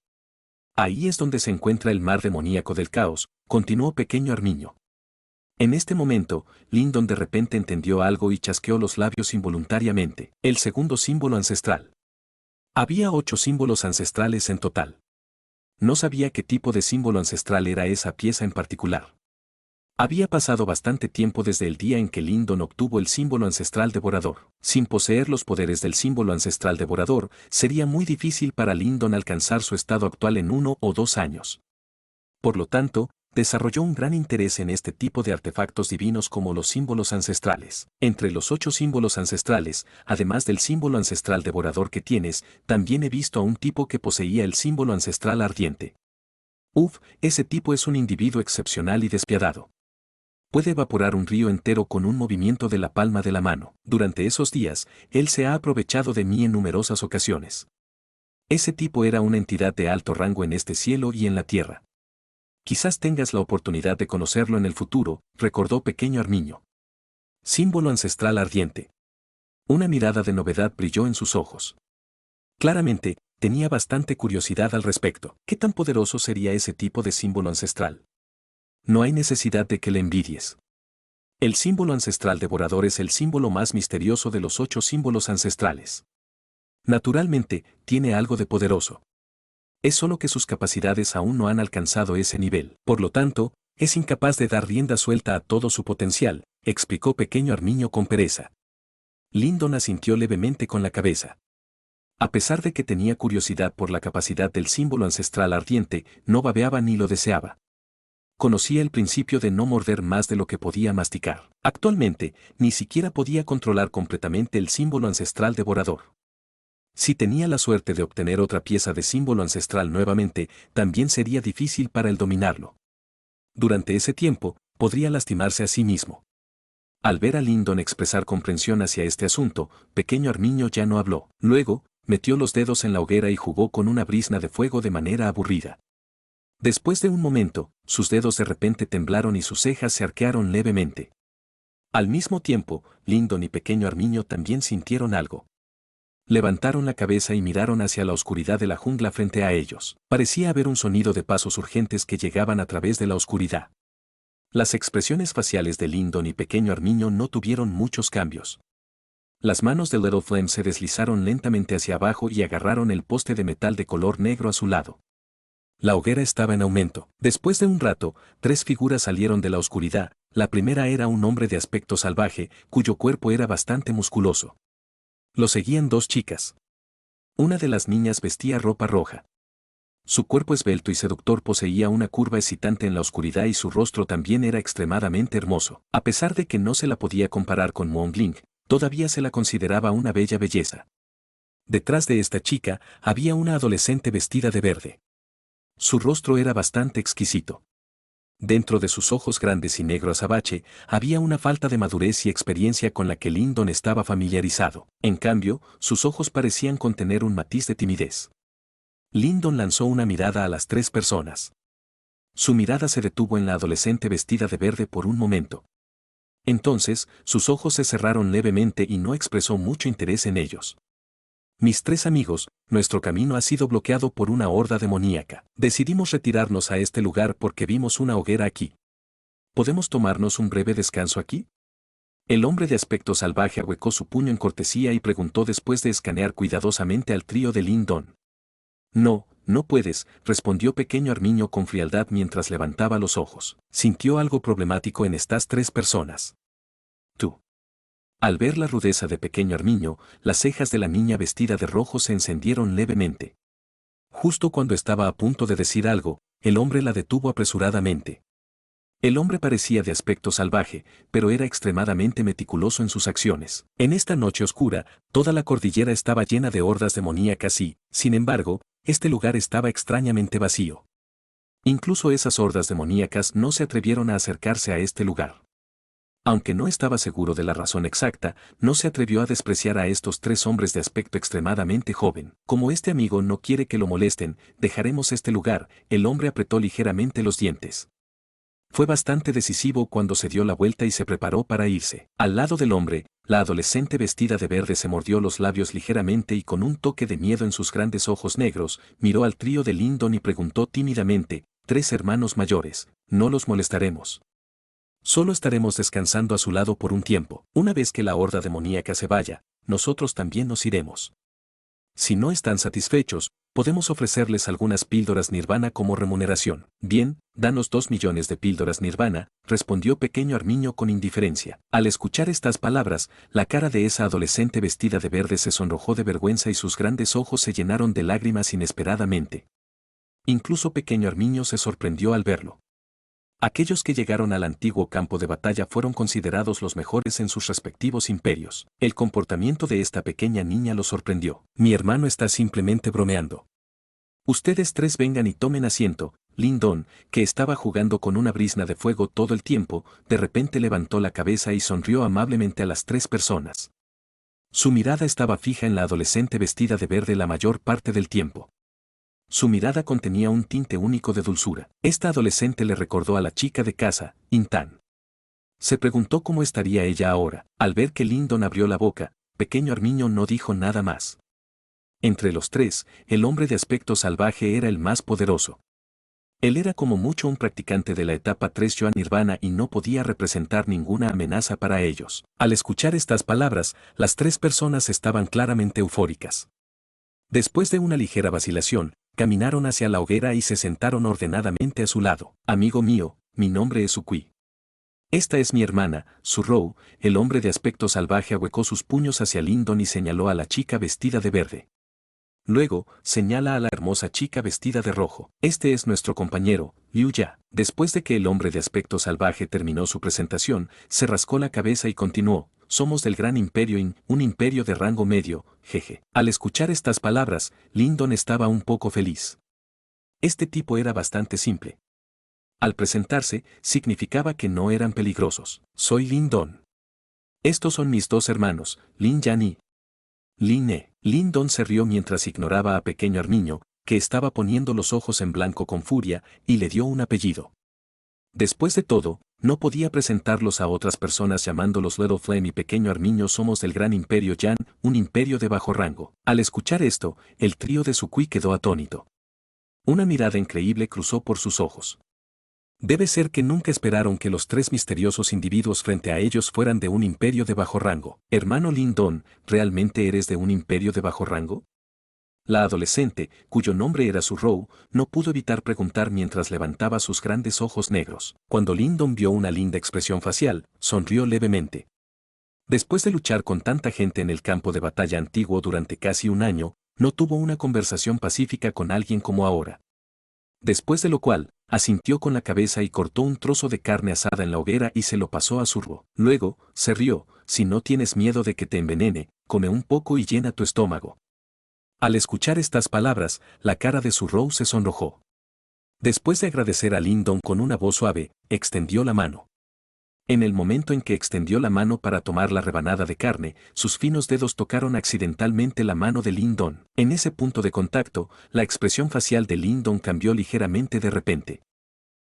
Ahí es donde se encuentra el mar demoníaco del caos, continuó pequeño Armiño. En este momento, Lyndon de repente entendió algo y chasqueó los labios involuntariamente. El segundo símbolo ancestral. Había 8 símbolos ancestrales en total. No sabía qué tipo de símbolo ancestral era esa pieza en particular. Había pasado bastante tiempo desde el día en que Lyndon obtuvo el símbolo ancestral devorador. Sin poseer los poderes del símbolo ancestral devorador, sería muy difícil para Lyndon alcanzar su estado actual en 1 o 2 años. Por lo tanto, desarrolló un gran interés en este tipo de artefactos divinos como los símbolos ancestrales. Entre los 8 símbolos ancestrales, además del símbolo ancestral devorador que tienes, también he visto a un tipo que poseía el símbolo ancestral ardiente. Ese tipo es un individuo excepcional y despiadado. Puede evaporar un río entero con un movimiento de la palma de la mano. Durante esos días, él se ha aprovechado de mí en numerosas ocasiones. Ese tipo era una entidad de alto rango en este cielo y en la tierra. Quizás tengas la oportunidad de conocerlo en el futuro, recordó pequeño Armiño. Símbolo ancestral ardiente. Una mirada de novedad brilló en sus ojos. Claramente, tenía bastante curiosidad al respecto. ¿Qué tan poderoso sería ese tipo de símbolo ancestral? No hay necesidad de que le envidies. El símbolo ancestral devorador es el símbolo más misterioso de los 8 símbolos ancestrales. Naturalmente, tiene algo de poderoso. Es solo que sus capacidades aún no han alcanzado ese nivel. Por lo tanto, es incapaz de dar rienda suelta a todo su potencial, explicó pequeño Armiño con pereza. Lyndon asintió levemente con la cabeza. A pesar de que tenía curiosidad por la capacidad del símbolo ancestral ardiente, no babeaba ni lo deseaba. Conocía el principio de no morder más de lo que podía masticar. Actualmente, ni siquiera podía controlar completamente el símbolo ancestral devorador. Si tenía la suerte de obtener otra pieza de símbolo ancestral nuevamente, también sería difícil para él dominarlo. Durante ese tiempo, podría lastimarse a sí mismo. Al ver a Lyndon expresar comprensión hacia este asunto, pequeño Armiño ya no habló. Luego, metió los dedos en la hoguera y jugó con una brizna de fuego de manera aburrida. Después de un momento, sus dedos de repente temblaron y sus cejas se arquearon levemente. Al mismo tiempo, Lyndon y pequeño Armiño también sintieron algo. Levantaron la cabeza y miraron hacia la oscuridad de la jungla frente a ellos. Parecía haber un sonido de pasos urgentes que llegaban a través de la oscuridad. Las expresiones faciales de Lyndon y pequeño Armiño no tuvieron muchos cambios. Las manos de Little Flame se deslizaron lentamente hacia abajo y agarraron el poste de metal de color negro a su lado. La hoguera estaba en aumento. Después de un rato, 3 figuras salieron de la oscuridad. La primera era un hombre de aspecto salvaje, cuyo cuerpo era bastante musculoso. Lo seguían 2 chicas. Una de las niñas vestía ropa roja. Su cuerpo esbelto y seductor poseía una curva excitante en la oscuridad y su rostro también era extremadamente hermoso. A pesar de que no se la podía comparar con Mongling, todavía se la consideraba una bella belleza. Detrás de esta chica, había una adolescente vestida de verde. Su rostro era bastante exquisito. Dentro de sus ojos grandes y negro azabache, había una falta de madurez y experiencia con la que Lyndon estaba familiarizado. En cambio, sus ojos parecían contener un matiz de timidez. Lyndon lanzó una mirada a las 3 personas. Su mirada se detuvo en la adolescente vestida de verde por un momento. Entonces, sus ojos se cerraron levemente y no expresó mucho interés en ellos. Mis 3 amigos, nuestro camino ha sido bloqueado por una horda demoníaca. Decidimos retirarnos a este lugar porque vimos una hoguera aquí. ¿Podemos tomarnos un breve descanso aquí? El hombre de aspecto salvaje ahuecó su puño en cortesía y preguntó después de escanear cuidadosamente al trío de Lyndon. No, no puedes, respondió pequeño Armiño con frialdad mientras levantaba los ojos. Sintió algo problemático en estas 3 personas. Tú. Al ver la rudeza de pequeño Armiño, las cejas de la niña vestida de rojo se encendieron levemente. Justo cuando estaba a punto de decir algo, el hombre la detuvo apresuradamente. El hombre parecía de aspecto salvaje, pero era extremadamente meticuloso en sus acciones. En esta noche oscura, toda la cordillera estaba llena de hordas demoníacas y, sin embargo, este lugar estaba extrañamente vacío. Incluso esas hordas demoníacas no se atrevieron a acercarse a este lugar. Aunque no estaba seguro de la razón exacta, no se atrevió a despreciar a estos tres hombres de aspecto extremadamente joven. Como este amigo no quiere que lo molesten, dejaremos este lugar. El hombre apretó ligeramente los dientes. Fue bastante decisivo cuando se dio la vuelta y se preparó para irse. Al lado del hombre, la adolescente vestida de verde se mordió los labios ligeramente y con un toque de miedo en sus grandes ojos negros, miró al trío de Lyndon y preguntó tímidamente, «¿Tres hermanos mayores? No los molestaremos. Solo estaremos descansando a su lado por un tiempo. Una vez que la horda demoníaca se vaya, nosotros también nos iremos. Si no están satisfechos, podemos ofrecerles algunas píldoras nirvana como remuneración». «Bien, danos 2 millones de píldoras nirvana», respondió pequeño Armiño con indiferencia. Al escuchar estas palabras, la cara de esa adolescente vestida de verde se sonrojó de vergüenza y sus grandes ojos se llenaron de lágrimas inesperadamente. Incluso pequeño Armiño se sorprendió al verlo. Aquellos que llegaron al antiguo campo de batalla fueron considerados los mejores en sus respectivos imperios. El comportamiento de esta pequeña niña lo sorprendió. «Mi hermano está simplemente bromeando. Ustedes tres vengan y tomen asiento». Lyndon, que estaba jugando con una brizna de fuego todo el tiempo, de repente levantó la cabeza y sonrió amablemente a las tres personas. Su mirada estaba fija en la adolescente vestida de verde la mayor parte del tiempo. Su mirada contenía un tinte único de dulzura. Esta adolescente le recordó a la chica de casa, Intan. Se preguntó cómo estaría ella ahora. Al ver que Lyndon abrió la boca, pequeño Armiño no dijo nada más. Entre los tres, el hombre de aspecto salvaje era el más poderoso. Él era como mucho un practicante de la etapa 3 Joan Nirvana y no podía representar ninguna amenaza para ellos. Al escuchar estas palabras, las tres personas estaban claramente eufóricas. Después de una ligera vacilación, caminaron hacia la hoguera y se sentaron ordenadamente a su lado. «Amigo mío, mi nombre es Ukui. Esta es mi hermana, Surrow». El hombre de aspecto salvaje ahuecó sus puños hacia Lyndon y señaló a la chica vestida de verde. Luego, señala a la hermosa chica vestida de rojo. «Este es nuestro compañero, Liu Ya». Después de que el hombre de aspecto salvaje terminó su presentación, se rascó la cabeza y continuó, «Somos del Gran Imperio In, un imperio de rango medio, jeje». Al escuchar estas palabras, Lyndon estaba un poco feliz. Este tipo era bastante simple. Al presentarse, significaba que no eran peligrosos. «Soy Lyndon. Estos son mis dos hermanos, Lin Yan y Lin Ne». Lyndon se rió mientras ignoraba a pequeño Armiño, que estaba poniendo los ojos en blanco con furia, y le dio un apellido. Después de todo, no podía presentarlos a otras personas llamándolos Little Flame y pequeño Armiño. «Somos del Gran Imperio Yan, un imperio de bajo rango». Al escuchar esto, el trío de Sukui quedó atónito. Una mirada increíble cruzó por sus ojos. Debe ser que nunca esperaron que los tres misteriosos individuos frente a ellos fueran de un imperio de bajo rango. «Hermano Lyndon, ¿realmente eres de un imperio de bajo rango?». La adolescente, cuyo nombre era Surrow, no pudo evitar preguntar mientras levantaba sus grandes ojos negros. Cuando Lyndon vio una linda expresión facial, sonrió levemente. Después de luchar con tanta gente en el campo de batalla antiguo durante casi un año, no tuvo una conversación pacífica con alguien como ahora. Después de lo cual, asintió con la cabeza y cortó un trozo de carne asada en la hoguera y se lo pasó a Surrow. Luego, se rió, «Si no tienes miedo de que te envenene, come un poco y llena tu estómago». Al escuchar estas palabras, la cara de Surrow se sonrojó. Después de agradecer a Lyndon con una voz suave, extendió la mano. En el momento en que extendió la mano para tomar la rebanada de carne, sus finos dedos tocaron accidentalmente la mano de Lyndon. En ese punto de contacto, la expresión facial de Lyndon cambió ligeramente de repente.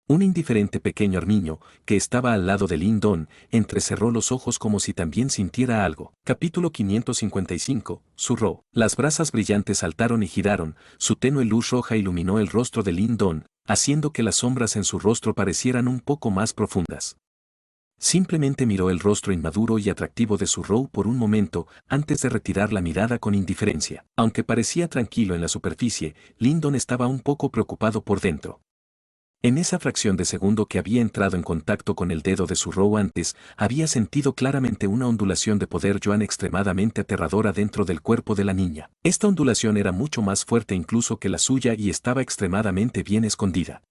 Un indiferente pequeño Armiño, que estaba al lado de Lyndon, entrecerró los ojos como si también sintiera algo. Capítulo 555, Surrow. Las brasas brillantes saltaron y giraron, su tenue luz roja iluminó el rostro de Lyndon, haciendo que las sombras en su rostro parecieran un poco más profundas. Simplemente miró el rostro inmaduro y atractivo de Surrow por un momento, antes de retirar la mirada con indiferencia. Aunque parecía tranquilo en la superficie, Lyndon estaba un poco preocupado por dentro. En esa fracción de segundo que había entrado en contacto con el dedo de Surrow antes, había sentido claramente una ondulación de poder Joan extremadamente aterradora dentro del cuerpo de la niña. Esta ondulación era mucho más fuerte incluso que la suya y estaba extremadamente bien escondida.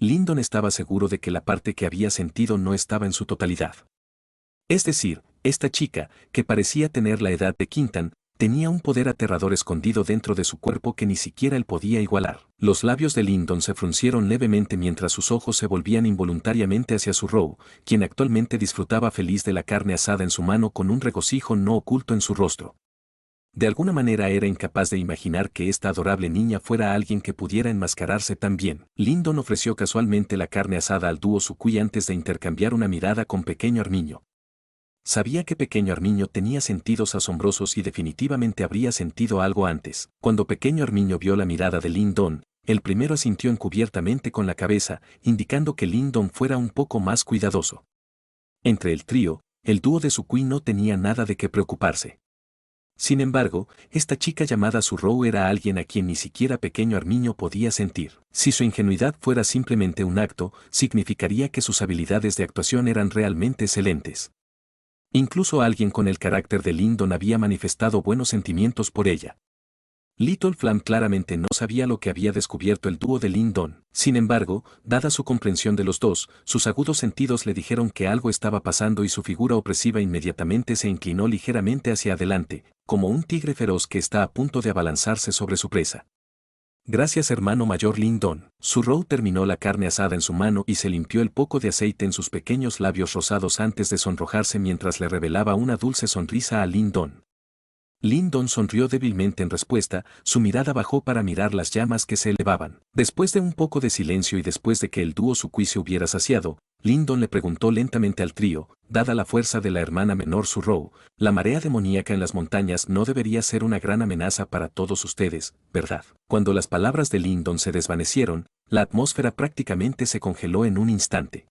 Lyndon estaba seguro de que la parte que había sentido no estaba en su totalidad. Es decir, esta chica, que parecía tener la edad de Quintan, tenía un poder aterrador escondido dentro de su cuerpo que ni siquiera él podía igualar. Los labios de Lyndon se fruncieron levemente mientras sus ojos se volvían involuntariamente hacia su Row, quien actualmente disfrutaba feliz de la carne asada en su mano con un regocijo no oculto en su rostro. De alguna manera era incapaz de imaginar que esta adorable niña fuera alguien que pudiera enmascararse tan bien. Lyndon ofreció casualmente la carne asada al dúo Sukui antes de intercambiar una mirada con Pequeño Armiño. Sabía que Pequeño Armiño tenía sentidos asombrosos y definitivamente habría sentido algo antes. Cuando Pequeño Armiño vio la mirada de Lyndon, el primero asintió encubiertamente con la cabeza, indicando que Lyndon fuera un poco más cuidadoso. Entre el trío, el dúo de Sukui no tenía nada de qué preocuparse. Sin embargo, esta chica llamada Surrow era alguien a quien ni siquiera Pequeño Armiño podía sentir. Si su ingenuidad fuera simplemente un acto, significaría que sus habilidades de actuación eran realmente excelentes. Incluso alguien con el carácter de Lyndon había manifestado buenos sentimientos por ella. Little Flam claramente no sabía lo que había descubierto el dúo de Lyndon. Sin embargo, dada su comprensión de los dos, sus agudos sentidos le dijeron que algo estaba pasando y su figura opresiva inmediatamente se inclinó ligeramente hacia adelante, como un tigre feroz que está a punto de abalanzarse sobre su presa. Gracias, hermano mayor Lyndon. Surrow terminó la carne asada en su mano y se limpió el poco de aceite en sus pequeños labios rosados antes de sonrojarse mientras le revelaba una dulce sonrisa a Lyndon. Lyndon sonrió débilmente en respuesta, su mirada bajó para mirar las llamas que se elevaban. Después de un poco de silencio y después de que el dúo Sukui se hubiera saciado, Lyndon le preguntó lentamente al trío, dada la fuerza de la hermana menor Surrow, la marea demoníaca en las montañas no debería ser una gran amenaza para todos ustedes, ¿verdad? Cuando las palabras de Lyndon se desvanecieron, la atmósfera prácticamente se congeló en un instante.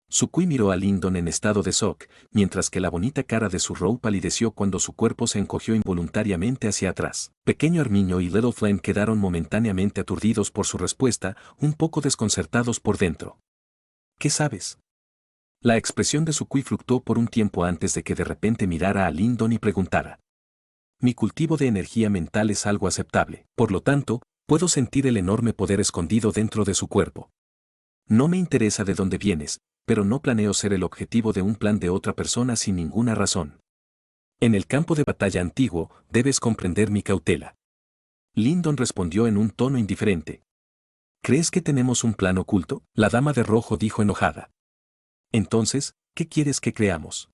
Sukui miró a Lyndon en estado de shock, mientras que la bonita cara de Surrow palideció cuando su cuerpo se encogió involuntariamente hacia atrás. Pequeño Armiño y Little Flame quedaron momentáneamente aturdidos por su respuesta, un poco desconcertados por dentro. ¿Qué sabes? La expresión de Sukui fluctuó por un tiempo antes de que de repente mirara a Lyndon y preguntara. Mi cultivo de energía mental es algo aceptable, por lo tanto, puedo sentir el enorme poder escondido dentro de su cuerpo. No me interesa de dónde vienes, pero no planeo ser el objetivo de un plan de otra persona sin ninguna razón. En el campo de batalla antiguo, debes comprender mi cautela. Lyndon respondió en un tono indiferente. ¿Crees que tenemos un plan oculto? La dama de rojo dijo enojada. Entonces, ¿qué quieres que creamos?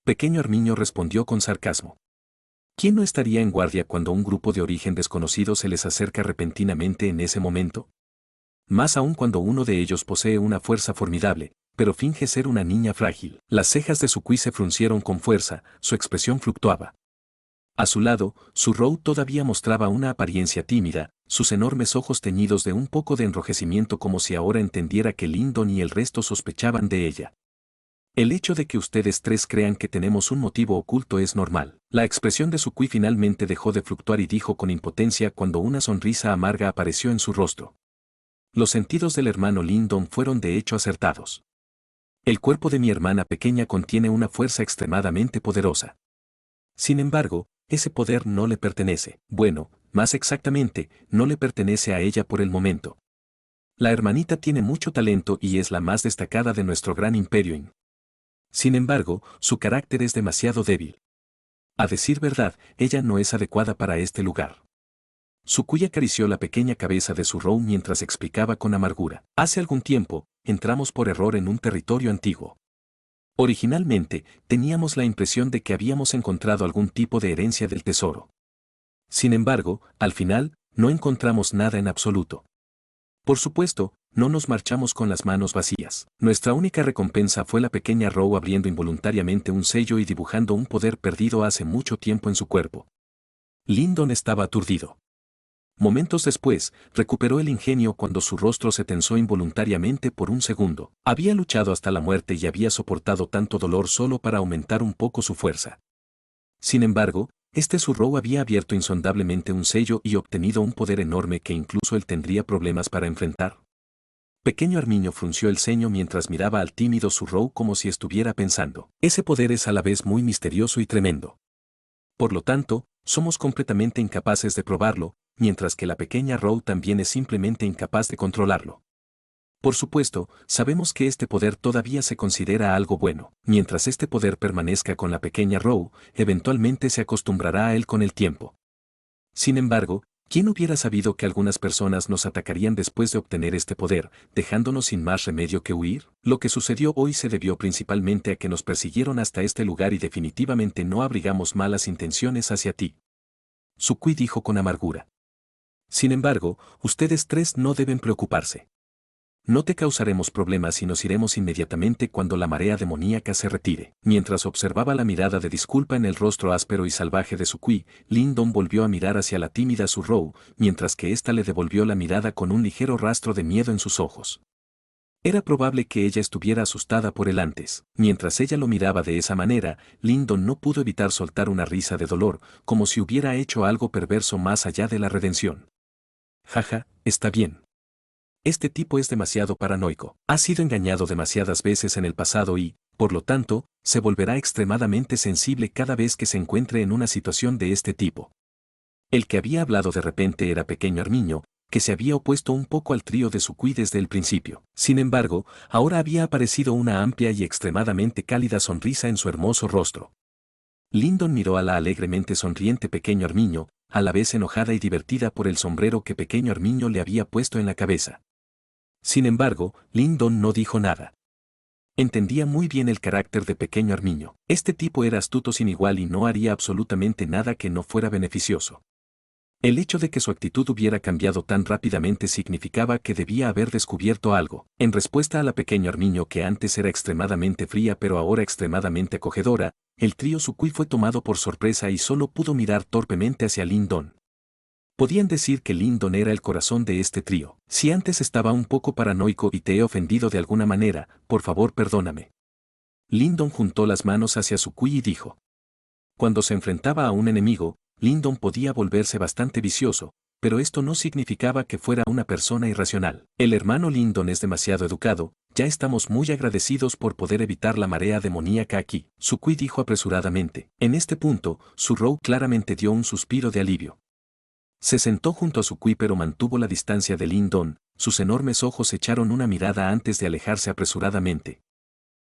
Pequeño Armiño respondió con sarcasmo. ¿Quién no estaría en guardia cuando un grupo de origen desconocido se les acerca repentinamente en ese momento? Más aún cuando uno de ellos posee una fuerza formidable, pero finge ser una niña frágil. Las cejas de Sukui se fruncieron con fuerza, su expresión fluctuaba. A su lado, Surrow todavía mostraba una apariencia tímida, sus enormes ojos teñidos de un poco de enrojecimiento como si ahora entendiera que Lyndon y el resto sospechaban de ella. El hecho de que ustedes tres crean que tenemos un motivo oculto es normal. La expresión de Sukui finalmente dejó de fluctuar y dijo con impotencia cuando una sonrisa amarga apareció en su rostro. Los sentidos del hermano Lyndon fueron de hecho acertados. El cuerpo de mi hermana pequeña contiene una fuerza extremadamente poderosa. Sin embargo, ese poder no le pertenece. Bueno, más exactamente, no le pertenece a ella por el momento. La hermanita tiene mucho talento y es la más destacada de nuestro gran imperio. Sin embargo, su carácter es demasiado débil. A decir verdad, ella no es adecuada para este lugar. Sukui acarició la pequeña cabeza de Surrow mientras explicaba con amargura. Hace algún tiempo, entramos por error en un territorio antiguo. Originalmente, teníamos la impresión de que habíamos encontrado algún tipo de herencia del tesoro. Sin embargo, al final, no encontramos nada en absoluto. Por supuesto, no nos marchamos con las manos vacías. Nuestra única recompensa fue la pequeña Row abriendo involuntariamente un sello y dibujando un poder perdido hace mucho tiempo en su cuerpo. Lyndon estaba aturdido. Momentos después, recuperó el ingenio cuando su rostro se tensó involuntariamente por un segundo. Había luchado hasta la muerte y había soportado tanto dolor solo para aumentar un poco su fuerza. Sin embargo, Surrow había abierto insondablemente un sello y obtenido un poder enorme que incluso él tendría problemas para enfrentar. Pequeño Armiño frunció el ceño mientras miraba al tímido Surrow como si estuviera pensando. Ese poder es a la vez muy misterioso y tremendo. Por lo tanto, somos completamente incapaces de probarlo, mientras que la pequeña Row también es simplemente incapaz de controlarlo. Por supuesto, sabemos que este poder todavía se considera algo bueno. Mientras este poder permanezca con la pequeña Rou, eventualmente se acostumbrará a él con el tiempo. Sin embargo, ¿quién hubiera sabido que algunas personas nos atacarían después de obtener este poder, dejándonos sin más remedio que huir? Lo que sucedió hoy se debió principalmente a que nos persiguieron hasta este lugar y definitivamente no abrigamos malas intenciones hacia ti. Sukui dijo con amargura. Sin embargo, ustedes tres no deben preocuparse. No te causaremos problemas y nos iremos inmediatamente cuando la marea demoníaca se retire. Mientras observaba la mirada de disculpa en el rostro áspero y salvaje de Sukui, Lindon volvió a mirar hacia la tímida Su-Rou, mientras que ésta le devolvió la mirada con un ligero rastro de miedo en sus ojos. Era probable que ella estuviera asustada por él antes. Mientras ella lo miraba de esa manera, Lindon no pudo evitar soltar una risa de dolor, como si hubiera hecho algo perverso más allá de la redención. Jaja, está bien. Este tipo es demasiado paranoico. Ha sido engañado demasiadas veces en el pasado y, por lo tanto, se volverá extremadamente sensible cada vez que se encuentre en una situación de este tipo. El que había hablado de repente era Pequeño Armiño, que se había opuesto un poco al trío de Sukui desde el principio. Sin embargo, ahora había aparecido una amplia y extremadamente cálida sonrisa en su hermoso rostro. Lindon miró a la alegremente sonriente Pequeño Armiño, a la vez enojada y divertida por el sombrero que Pequeño Armiño le había puesto en la cabeza. Sin embargo, Lindon no dijo nada. Entendía muy bien el carácter de Pequeño Armiño. Este tipo era astuto sin igual y no haría absolutamente nada que no fuera beneficioso. El hecho de que su actitud hubiera cambiado tan rápidamente significaba que debía haber descubierto algo. En respuesta a la Pequeño Armiño que antes era extremadamente fría pero ahora extremadamente acogedora, el trío Sukui fue tomado por sorpresa y solo pudo mirar torpemente hacia Lindon. Podían decir que Lindon era el corazón de este trío. Si antes estaba un poco paranoico y te he ofendido de alguna manera, por favor perdóname. Lindon juntó las manos hacia Sukui y dijo. Cuando se enfrentaba a un enemigo, Lindon podía volverse bastante vicioso, pero esto no significaba que fuera una persona irracional. El hermano Lindon es demasiado educado, ya estamos muy agradecidos por poder evitar la marea demoníaca aquí. Sukui dijo apresuradamente. En este punto, Su-Rou claramente dio un suspiro de alivio. Se sentó junto a Sukui pero mantuvo la distancia de Lindon, sus enormes ojos echaron una mirada antes de alejarse apresuradamente.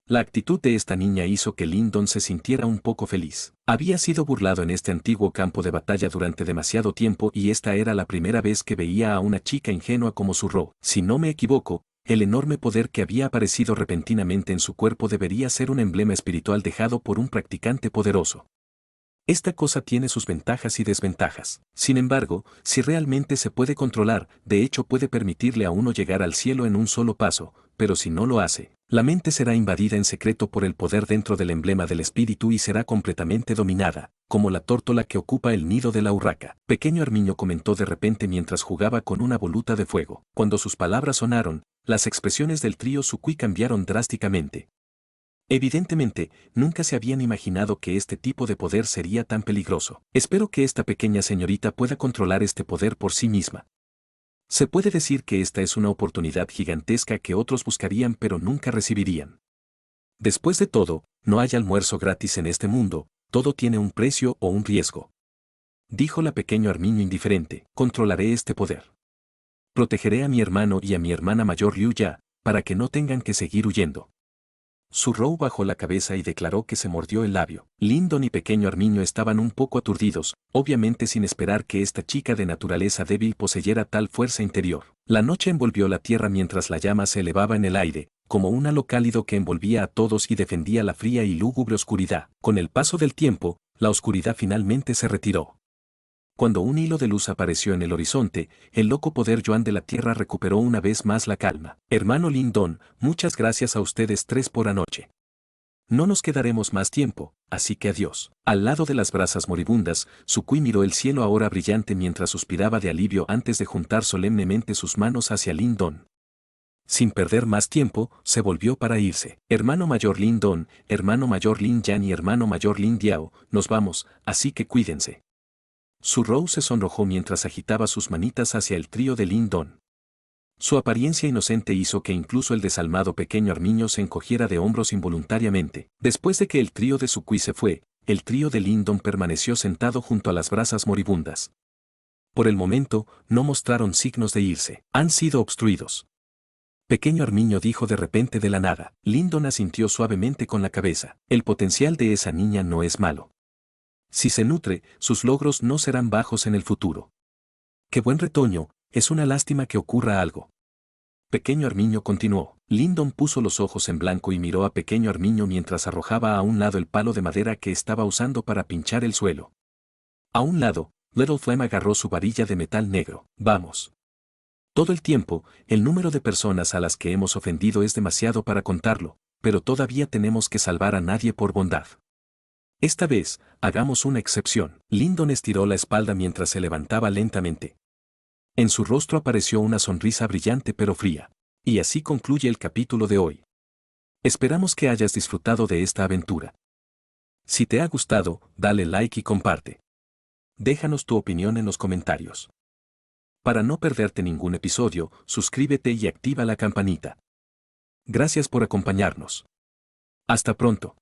La actitud de esta niña hizo que Lindon se sintiera un poco feliz. Había sido burlado en este antiguo campo de batalla durante demasiado tiempo y esta era la primera vez que veía a una chica ingenua como Su-Rou. Si no me equivoco, el enorme poder que había aparecido repentinamente en su cuerpo debería ser un emblema espiritual dejado por un practicante poderoso. Esta cosa tiene sus ventajas y desventajas. Sin embargo, si realmente se puede controlar, de hecho puede permitirle a uno llegar al cielo en un solo paso, pero si no lo hace, la mente será invadida en secreto por el poder dentro del emblema del espíritu y será completamente dominada, como la tórtola que ocupa el nido de la urraca. Pequeño Armiño comentó de repente mientras jugaba con una voluta de fuego. Cuando sus palabras sonaron, las expresiones del trío Sukui cambiaron drásticamente. Evidentemente, nunca se habían imaginado que este tipo de poder sería tan peligroso. Espero que esta pequeña señorita pueda controlar este poder por sí misma. Se puede decir que esta es una oportunidad gigantesca que otros buscarían pero nunca recibirían. Después de todo, no hay almuerzo gratis en este mundo, todo tiene un precio o un riesgo. Dijo la pequeño Armiño indiferente, controlaré este poder. Protegeré a mi hermano y a mi hermana mayor Liu Ya, para que no tengan que seguir huyendo. Su-Rou bajó la cabeza y declaró que se mordió el labio. Lindon y Pequeño Armiño estaban un poco aturdidos, obviamente sin esperar que esta chica de naturaleza débil poseyera tal fuerza interior. La noche envolvió la tierra mientras la llama se elevaba en el aire, como un halo cálido que envolvía a todos y defendía la fría y lúgubre oscuridad. Con el paso del tiempo, la oscuridad finalmente se retiró. Cuando un hilo de luz apareció en el horizonte, el loco poder Yuan de la Tierra recuperó una vez más la calma. Hermano Lindon, muchas gracias a ustedes tres por anoche. No nos quedaremos más tiempo, así que adiós. Al lado de las brasas moribundas, Sukui miró el cielo ahora brillante mientras suspiraba de alivio antes de juntar solemnemente sus manos hacia Lindon. Sin perder más tiempo, se volvió para irse. Hermano mayor Lindon, hermano mayor Lin Yan y hermano mayor Lin Diao, nos vamos, así que cuídense. Su-Rou se sonrojó mientras agitaba sus manitas hacia el trío de Lindon. Su apariencia inocente hizo que incluso el desalmado pequeño Armiño se encogiera de hombros involuntariamente. Después de que el trío de Sukui se fue, el trío de Lindon permaneció sentado junto a las brasas moribundas. Por el momento, no mostraron signos de irse. Han sido obstruidos. Pequeño Armiño dijo de repente de la nada. Lyndon asintió suavemente con la cabeza. El potencial de esa niña no es malo. Si se nutre, sus logros no serán bajos en el futuro. ¡Qué buen retoño! Es una lástima que ocurra algo. Pequeño Armiño continuó. Lyndon puso los ojos en blanco y miró a Pequeño Armiño mientras arrojaba a un lado el palo de madera que estaba usando para pinchar el suelo. A un lado, Little Flame agarró su varilla de metal negro. Vamos. Todo el tiempo, el número de personas a las que hemos ofendido es demasiado para contarlo, pero todavía tenemos que salvar a nadie por bondad. Esta vez, hagamos una excepción. Lyndon estiró la espalda mientras se levantaba lentamente. En su rostro apareció una sonrisa brillante pero fría. Y así concluye el capítulo de hoy. Esperamos que hayas disfrutado de esta aventura. Si te ha gustado, dale like y comparte. Déjanos tu opinión en los comentarios. Para no perderte ningún episodio, suscríbete y activa la campanita. Gracias por acompañarnos. Hasta pronto.